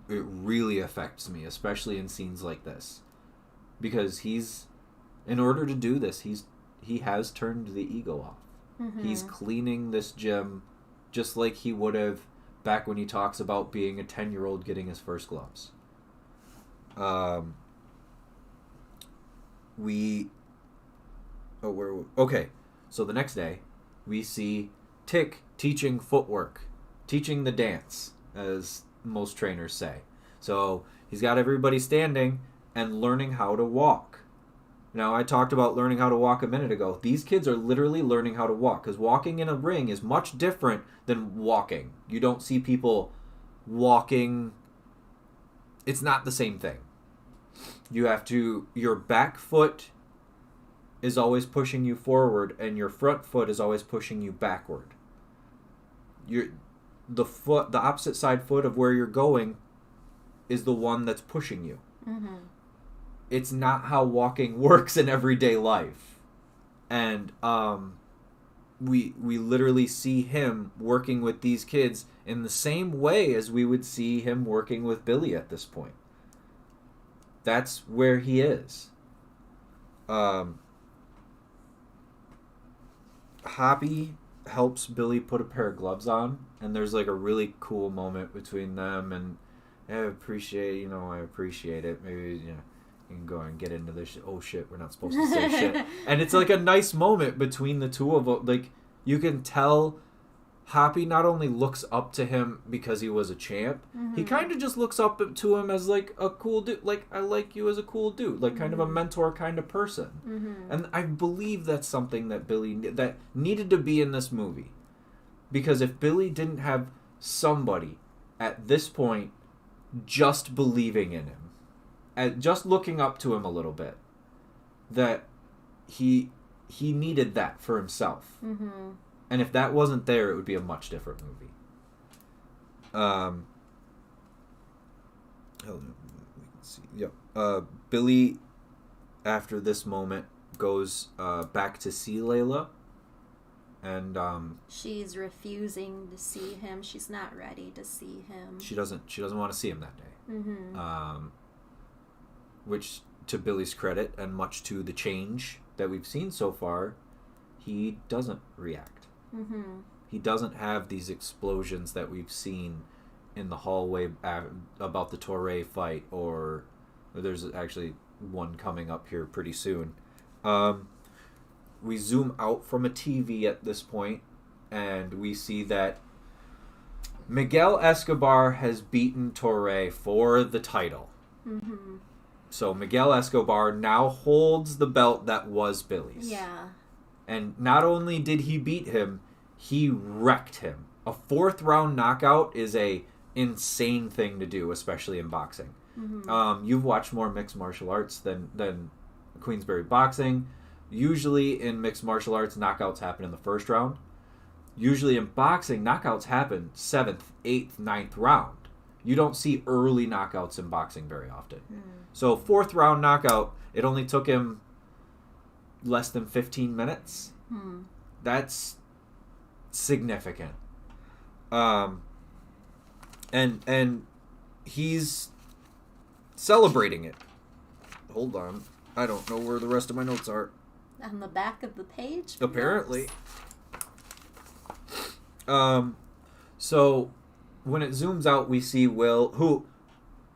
really affects me, especially in scenes like this, because in order to do this, he has turned the ego off. He's cleaning this gym just like he would have back when he talks about being a 10-year-old getting his first gloves. Okay, so the next day, we see Tick teaching footwork, teaching the dance, as most trainers say. So he's got everybody standing and learning how to walk. Now, I talked about learning how to walk a minute ago. These kids are literally learning how to walk, because walking in a ring is much different than walking. You don't see people walking. It's not the same thing. Your back foot is always pushing you forward, and your front foot is always pushing you backward. The opposite side foot of where you're going is the one that's pushing you. It's not how walking works in everyday life. And we literally see him working with these kids in the same way as we would see him working with Billy at this point. That's where he is. Hoppy helps Billy put a pair of gloves on, and there's like a really cool moment between them, and I appreciate it. Maybe, you can go and get into this. Oh shit, we're not supposed to say shit. And it's like a nice moment between the two of them. Like, you can tell Hoppy not only looks up to him because he was a champ, he kind of just looks up to him as like a cool dude. Like, I like you as a cool dude, like kind of a mentor kind of person. And I believe that's something that that needed to be in this movie, because if Billy didn't have somebody at this point just believing in him, and just looking up to him a little bit, that he needed that for himself. And if that wasn't there, it would be a much different movie. we can see. Yep. Billy, after this moment, goes back to see Layla, and she's refusing to see him. She's not ready to see him. She doesn't want to see him that day. Mm-hmm. Which, to Billy's credit, and much to the change that we've seen so far, he doesn't react. Mm-hmm. He doesn't have these explosions that we've seen in the hallway about the Torre fight, or there's actually one coming up here pretty soon. We zoom out from a TV at this point, and we see that Miguel Escobar has beaten Torre for the title. Mm-hmm. So Miguel Escobar now holds the belt that was Billy's. Yeah. And not only did he beat him, he wrecked him. A 4th round knockout is a insane thing to do, especially in boxing. Mm-hmm. You've watched more mixed martial arts than Queensberry boxing. Usually in mixed martial arts, knockouts happen in the 1st round. Usually in boxing, knockouts happen 7th, 8th, 9th round. You don't see early knockouts in boxing very often. So 4th round knockout, it only took him less than 15 minutes. That's significant. And he's celebrating it. Hold on. I don't know where the rest of my notes are. On the back of the page? Apparently. So when it zooms out, we see Will, who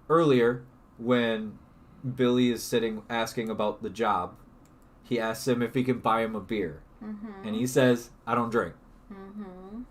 earlier, when Billy is sitting asking about the job, he asks him if he can buy him a beer. Mm-hmm. And he says, I don't drink. Mm-hmm.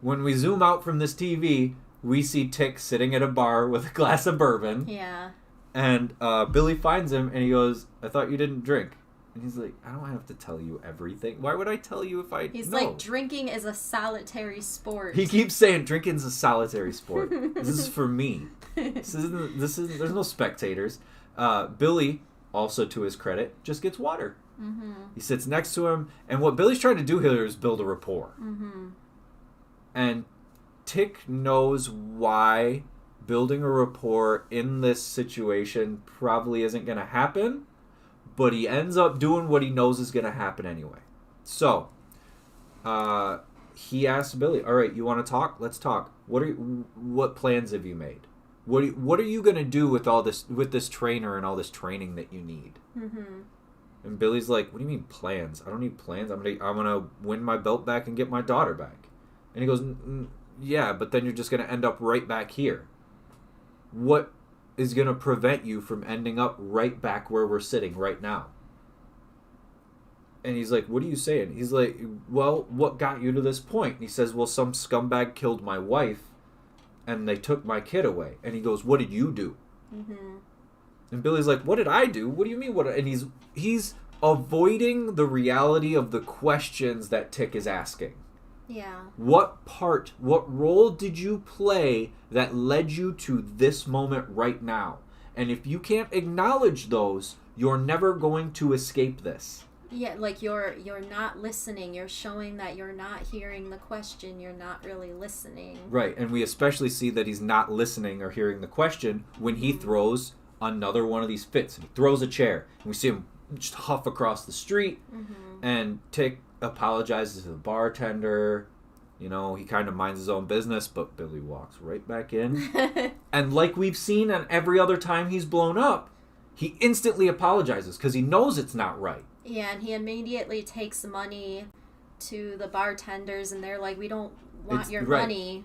When we zoom out from this TV, we see Tick sitting at a bar with a glass of bourbon. Yeah. And Billy finds him and he goes, I thought you didn't drink. And he's like, I don't have to tell you everything. Why would I tell you if I He's know? like, drinking is a solitary sport. He keeps saying drinking's a solitary sport. This is for me. This isn't there's no spectators. Billy, also to his credit, just gets water. Mm-hmm. He sits next to him, and what Billy's trying to do here is build a rapport. Mm-hmm. And Tick knows why building a rapport in this situation probably isn't going to happen, but he ends up doing what he knows is going to happen anyway. So, he asks Billy, all right, you want to talk? Let's talk. What plans have you made? What are you going to do with all this, with this trainer and all this training that you need? Mm-hmm. And Billy's like, what do you mean plans? I don't need plans. I'm gonna win my belt back and get my daughter back. And he goes, yeah, but then you're just gonna end up right back here. What is gonna prevent you from ending up right back where we're sitting right now? And he's like, what are you saying? He's like, well, what got you to this point? And he says, well, some scumbag killed my wife and they took my kid away. And he goes, what did you do? Mm-hmm. And Billy's like, what did I do? What do you mean? What? And he's avoiding the reality of the questions that Tick is asking. Yeah. What role did you play that led you to this moment right now? And if you can't acknowledge those, you're never going to escape this. Yeah, like you're not listening. You're showing that you're not hearing the question. You're not really listening. Right, and we especially see that he's not listening or hearing the question when he throws another one of these fits. And he throws a chair, and we see him just huff across the street, and Tick apologizes to the bartender. You know, he kind of minds his own business, but Billy walks right back in. And like we've seen on every other time he's blown up, he instantly apologizes because he knows it's not right. Yeah, and he immediately takes money to the bartenders, and they're like, we don't want your money.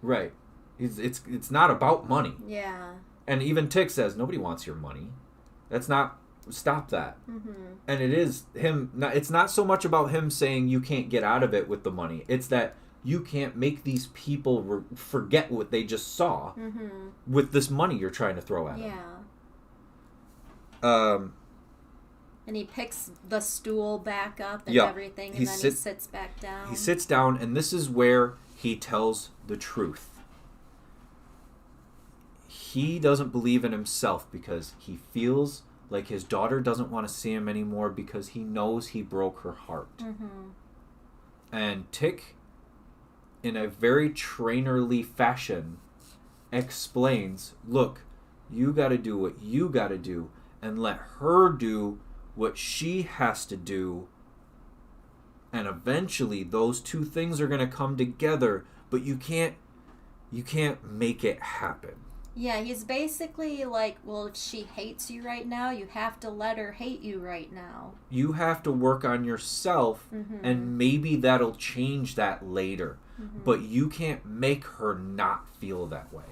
Right. It's not about money. Yeah. And even Tick says, nobody wants your money. That's not... Stop that. Mm-hmm. And it is him... It's not so much about him saying you can't get out of it with the money. It's that you can't make these people forget what they just saw with this money you're trying to throw at them. Yeah. And he picks the stool back up and everything, and then he sits back down. He sits down, and this is where he tells the truth. He doesn't believe in himself because he feels like his daughter doesn't want to see him anymore because he knows he broke her heart. Mm-hmm. And Tick, in a very trainerly fashion, explains, look, You got to do what you got to do and let her do what she has to do. And eventually those two things are going to come together, but you can't make it happen. Yeah, he's basically like, well, if she hates you right now, you have to let her hate you right now. You have to work on yourself, and maybe that'll change that later. But you can't make her not feel that way.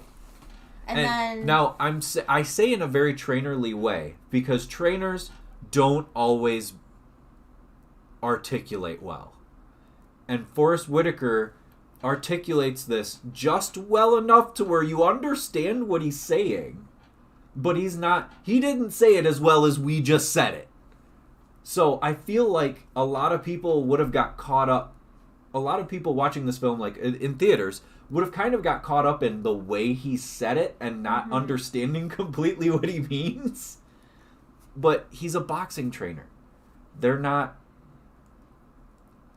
And then now I say in a very trainerly way, because trainers don't always articulate well. And Forrest Whitaker articulates this just well enough to where you understand what he's saying, but he didn't say it as well as we just said it. So I feel like a lot of people would have got caught up, a lot of people watching this film, like in theaters, would have kind of got caught up in the way he said it and not understanding completely what he means. But he's a boxing trainer. They're not,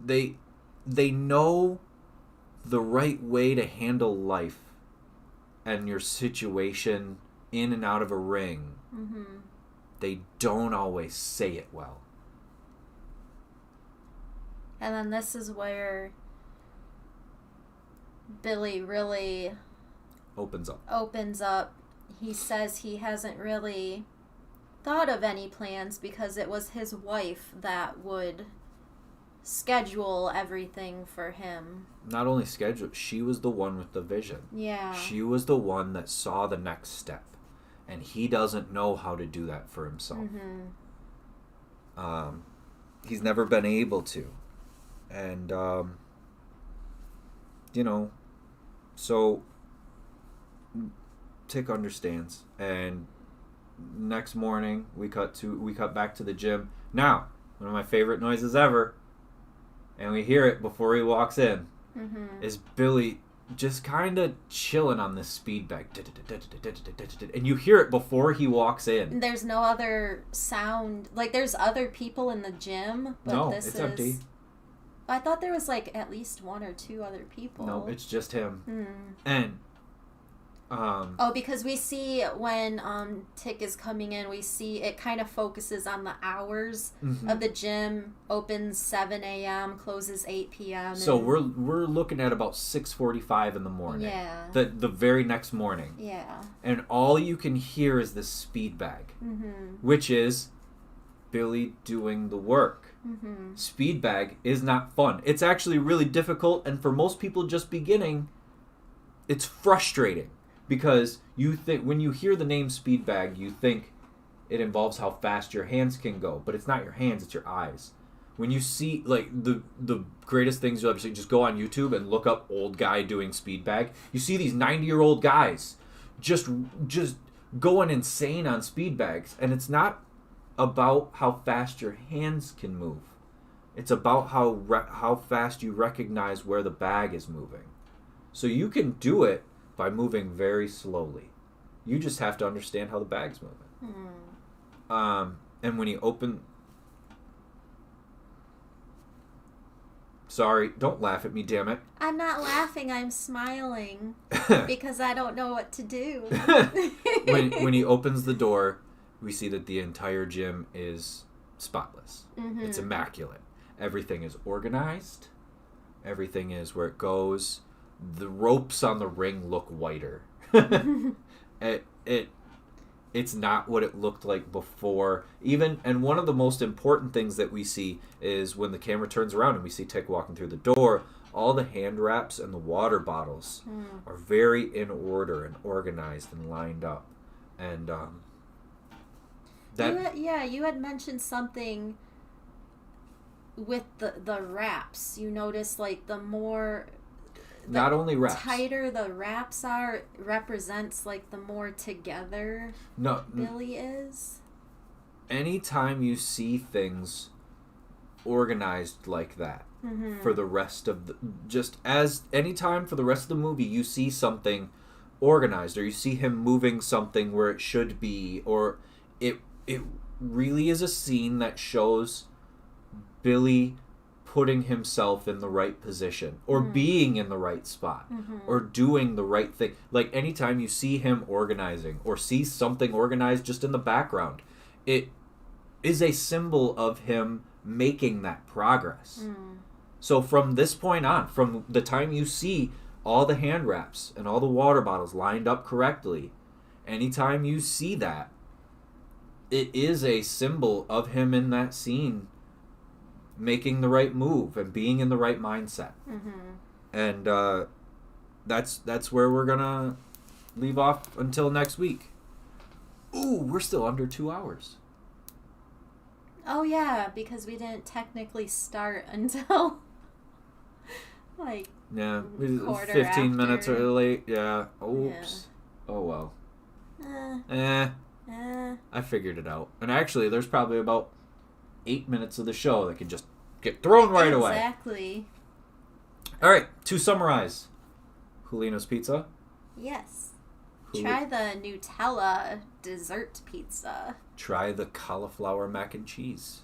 they know the right way to handle life and your situation in and out of a ring. They don't always say it well. And then this is where Billy really opens up. He says he hasn't really thought of any plans because it was his wife that would schedule everything for him. Not only schedule, she was the one with the vision. Yeah. She was the one that saw the next step. And he doesn't know how to do that for himself. He's never been able to. And, so Tick understands. And next morning, we cut back to the gym. Now, one of my favorite noises ever, and we hear it before he walks in, is Billy just kind of chilling on this speed bag. And you hear it before he walks in. There's no other sound. Like, there's other people in the gym, but no, this it's is empty. I thought there was, like, at least one or two other people. No, it's just him. And because we see when Tick is coming in, we see it kind of focuses on the hours of the gym. Opens 7 a.m., closes 8 p.m. So we're looking at about 6:45 in the morning. Yeah. The very next morning. Yeah. And all you can hear is this speed bag, which is Billy doing the work. Speed bag is not fun. It's actually really difficult, and for most people just beginning, it's frustrating. Because you think, when you hear the name speed bag, you think it involves how fast your hands can go. But it's not your hands, it's your eyes. When you see, like, the greatest things you'll ever see, just go on YouTube and look up old guy doing speed bag. You see these 90-year-old guys just going insane on speed bags. And it's not about how fast your hands can move. It's about how fast you recognize where the bag is moving. So you can do it by moving very slowly. You just have to understand how the bag's moving. And when you Sorry, don't laugh at me, damn it. I'm not laughing, I'm smiling. Because I don't know what to do. when he opens the door, we see that the entire gym is spotless. It's immaculate. Everything is organized. Everything is where it goes. The ropes on the ring look whiter. It's not what it looked like before. And one of the most important things that we see is when the camera turns around and we see Tick walking through the door, all the hand wraps and the water bottles are very in order and organized and lined up. And you had mentioned something with the wraps. You notice, like, the more... Not only wraps. Tighter the wraps are, represents, like, the more together Billy is. Anytime you see things organized like that for the rest of anytime for the rest of the movie you see something organized, or you see him moving something where it should be, or it really is a scene that shows Billy putting himself in the right position or being in the right spot or doing the right thing. Like anytime you see him organizing or see something organized just in the background, it is a symbol of him making that progress. So from this point on, from the time you see all the hand wraps and all the water bottles lined up correctly, anytime you see that, it is a symbol of him in that scene making the right move and being in the right mindset. And that's where we're gonna leave off until next week. Ooh, we're still under 2 hours. Oh yeah, because we didn't technically start until like 15 after. minutes early. Yeah. Oops. Yeah. Oh well. I figured it out. And actually, there's probably about 8 minutes of the show that can just get thrown right away. Exactly. All right, to summarize. Julino's Pizza. Yes. Try the Nutella dessert pizza. Try the cauliflower mac and cheese.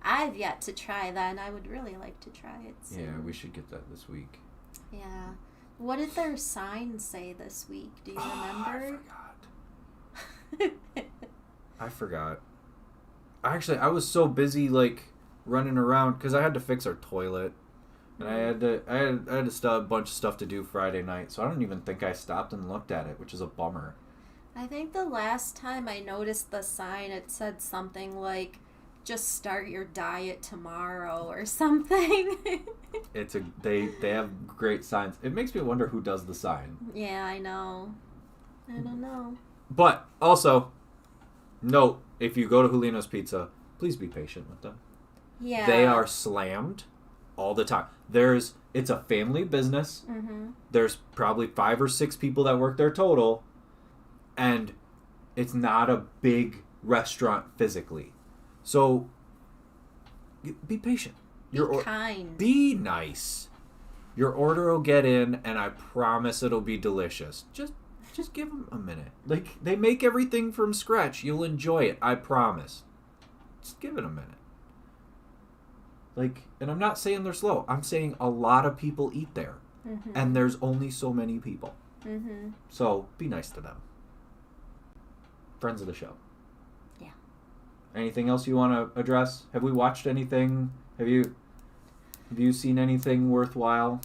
I've yet to try that, and I would really like to try it soon. Yeah, we should get that this week. Yeah. What did their sign say this week? Do you remember? I forgot. Actually, I was so busy running around because I had to fix our toilet, and I had a bunch of stuff to do Friday night. So I don't even think I stopped and looked at it, which is a bummer. I think the last time I noticed the sign, it said something like, "Just start your diet tomorrow" or something. They have great signs. It makes me wonder who does the sign. Yeah, I know. I don't know. But also, note, if you go to Julino's Pizza, please be patient with them. Yeah. They are slammed all the time. It's a family business. There's probably 5 or 6 people that work there total. And it's not a big restaurant physically. So, be patient. Be kind. Be nice. Your order will get in, and I promise it'll be delicious. Just give them a minute. They make everything from scratch. You'll enjoy it. I promise. Just give it a minute. And I'm not saying they're slow. I'm saying a lot of people eat there. And there's only so many people. So, be nice to them. Friends of the show. Yeah. Anything else you want to address? Have we watched anything? Have you seen anything worthwhile?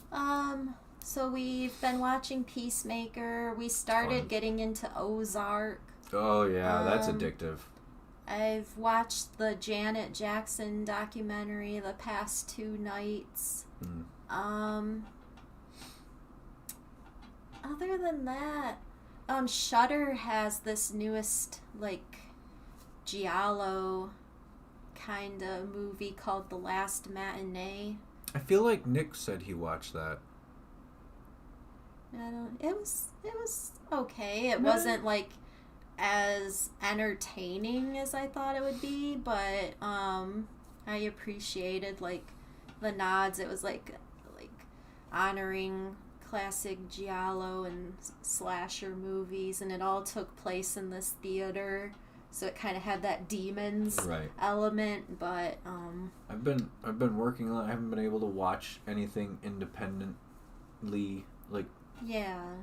So we've been watching Peacemaker. We started getting into Ozark. Oh yeah, that's addictive. I've watched the Janet Jackson documentary the past 2 nights. Other than that, Shudder has this newest giallo kind of movie called The Last Matinee. I feel like Nick said he watched that. It was okay. It wasn't as entertaining as I thought it would be, but I appreciated the nods. It was honoring classic giallo and slasher movies, and it all took place in this theater, so it kind of had that demons element. But I've been working on. I haven't been able to watch anything independently. Yeah.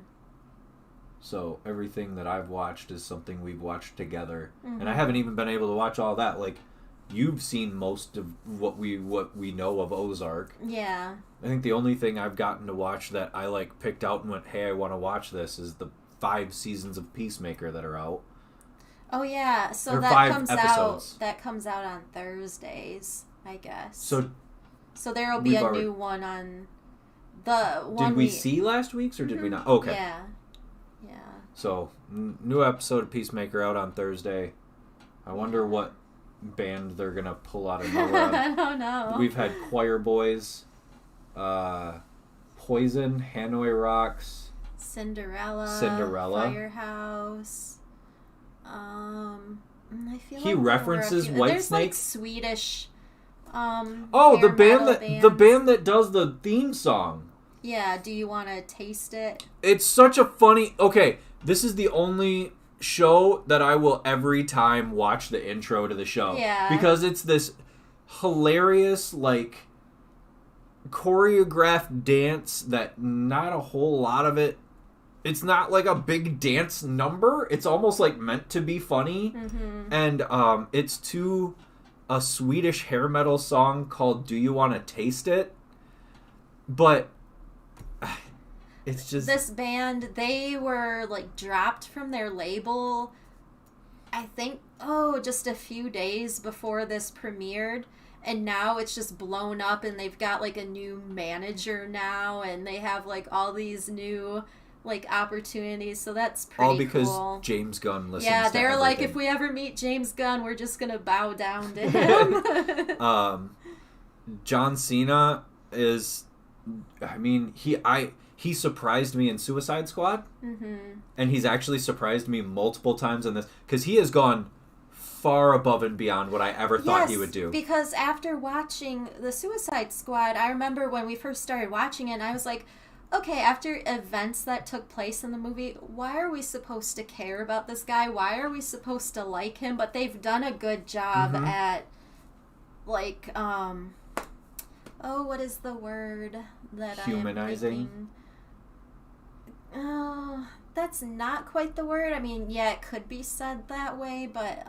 So everything that I've watched is something we've watched together, and I haven't even been able to watch all that. You've seen most of what we know of Ozark. Yeah. I think the only thing I've gotten to watch that I picked out and went, "Hey, I want to watch this," is the 5 seasons of Peacemaker that are out. Oh yeah, so Or that 5 comes episodes. out. That comes out on Thursdays, I guess. So there will be a new one on the one. Did we see last week's or did we not? Okay. Yeah. So new episode of Peacemaker out on Thursday. I wonder what band they're gonna pull out of nowhere. I don't know. We've had Choir Boys, Poison, Hanoi Rocks, Cinderella, Firehouse. I feel he references Whitesnake. There's Swedish. The band that does the theme song. Yeah. Do you want to taste it? It's such a funny. Okay, this is the only show that I will every time watch the intro to the show. Yeah. Because it's this hilarious choreographed dance that not a whole lot of it. It's not like a big dance number. It's almost like meant to be funny. Mm-hmm. And it's to a Swedish hair metal song called Do You Want to Taste It? But it's just... This band, they were, like, dropped from their label, I think, just a few days before this premiered. And now it's just blown up, and they've got, like, a new manager now, and they have, like, all these new... like opportunities, so that's pretty all because cool. James Gunn listens yeah, to they're everything. like, if we ever meet James Gunn, we're just gonna bow down to him. John Cena is, I mean, he surprised me in Suicide Squad, and he's actually surprised me multiple times in this, because he has gone far above and beyond what I ever thought he would do. Because after watching the Suicide Squad, I remember when we first started watching it, and I was like, okay, after events that took place in the movie, why are we supposed to care about this guy? Why are we supposed to like him? But they've done a good job at, like, what is the word that humanizing? Oh, that's not quite the word. I mean, yeah, it could be said that way, but,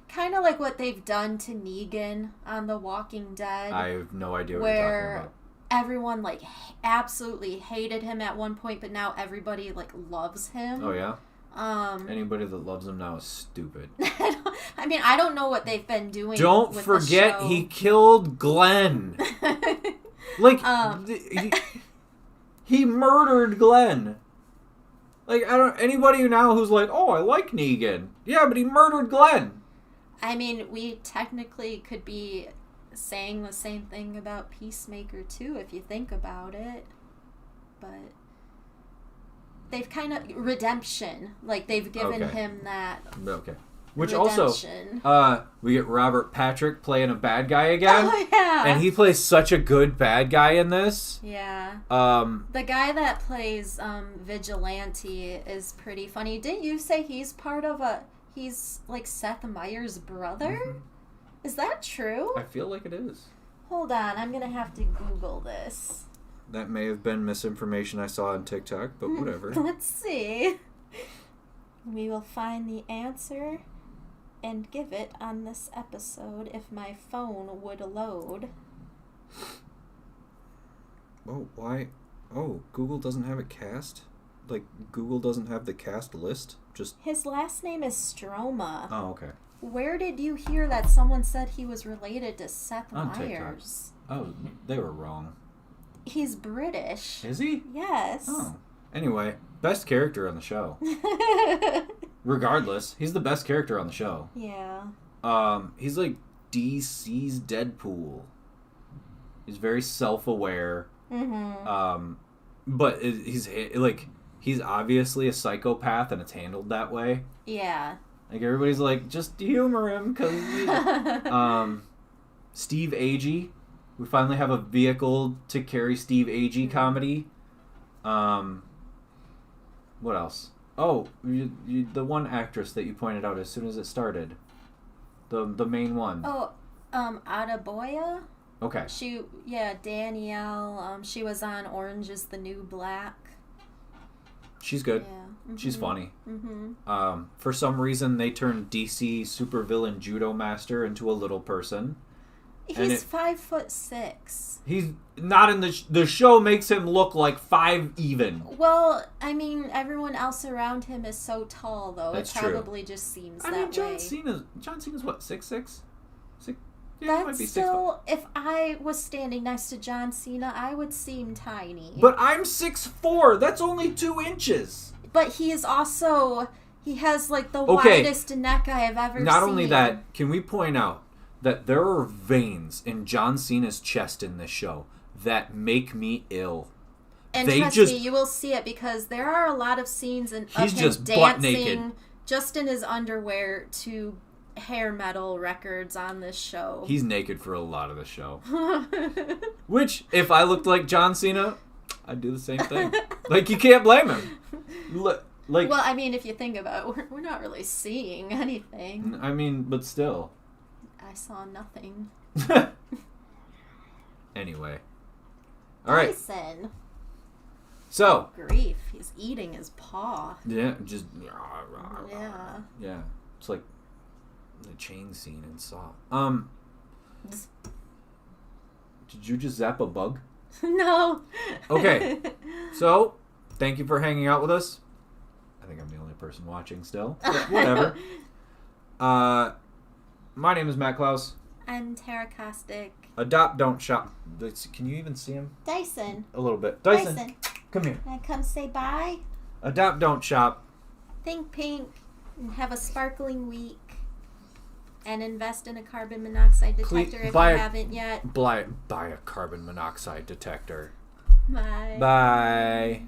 kind of like what they've done to Negan on The Walking Dead. I have no idea what you're talking about. Everyone, like, absolutely hated him at one point, but now everybody, like, loves him. Oh, yeah? Anybody that loves him now is stupid. I mean, I don't know what they've been doing. Don't with forget the show. he killed Glenn. Like, he murdered Glenn. Like, anybody now who's like, oh, I like Negan. Yeah, but he murdered Glenn. I mean, we technically could be saying the same thing about Peacemaker too, if you think about it, but they've kind of redemption, like they've given him that which redemption. Also we get Robert Patrick playing a bad guy again, and he plays such a good bad guy in this. The guy that plays Vigilante is pretty funny. Didn't you say he's like Seth Meyers' brother? Is that true? I feel like it is. Hold on, I'm going to have to Google this. That may have been misinformation I saw on TikTok, but whatever. Let's see. We will find the answer and give it on this episode if my phone would load. Oh, why? Oh, Google doesn't have it cast? Like, Google doesn't have the cast list? Just... His last name is Stroma. Oh, okay. Where did you hear that someone said he was related to Seth on Meyers? TikTok. Oh, they were wrong. He's British. Is he? Yes. Oh. Anyway, best character on the show. Regardless, he's the best character on the show. Yeah. He's like DC's Deadpool. He's very self-aware. But he's obviously a psychopath, and it's handled that way. Yeah. Like, everybody's like, just humor him, because... Steve Agee. We finally have a vehicle to carry Steve Agee comedy. What else? Oh, the one actress that you pointed out as soon as it started. The main one. Oh, Adeboya? Okay. Danielle. She was on Orange is the New Black. She's good. Yeah. She's funny. For some reason, they turned DC supervillain Judo Master into a little person. He's 5'6". He's not in the show. Makes him look like 5 even. Well, I mean, everyone else around him is so tall, though. That's it probably just seems that way. John Cena's what, 6'6"? Yeah, that's still, if I was standing next to John Cena, I would seem tiny. But I'm 6'4". That's only 2 inches. But he is also, he has like the widest neck I have ever seen. Not only that, can we point out that there are veins in John Cena's chest in this show that make me ill. And trust me, you will see it, because there are a lot of scenes of him just dancing butt naked, just in his underwear to hair metal records on this show. He's naked for a lot of the show. Which, if I looked like John Cena, I'd do the same thing. Like, you can't blame him. Well, I mean, if you think about it, we're not really seeing anything. I mean, but still. I saw nothing. Anyway. All right. Dyson. So. Grief. He's eating his paw. Yeah, just. Yeah. Yeah. It's like the chain scene in Saw. Did you just zap a bug? No. Okay. So, thank you for hanging out with us. I think I'm the only person watching still. But whatever. My name is Matt Klaus. I'm Tara Caustic. Adopt, don't shop. Can you even see him? Dyson. A little bit. Dyson. Come here. Can I come say bye? Adopt, don't shop. Think pink and have a sparkling week. And invest in a carbon monoxide detector if you haven't yet. Buy a carbon monoxide detector. Bye. Bye.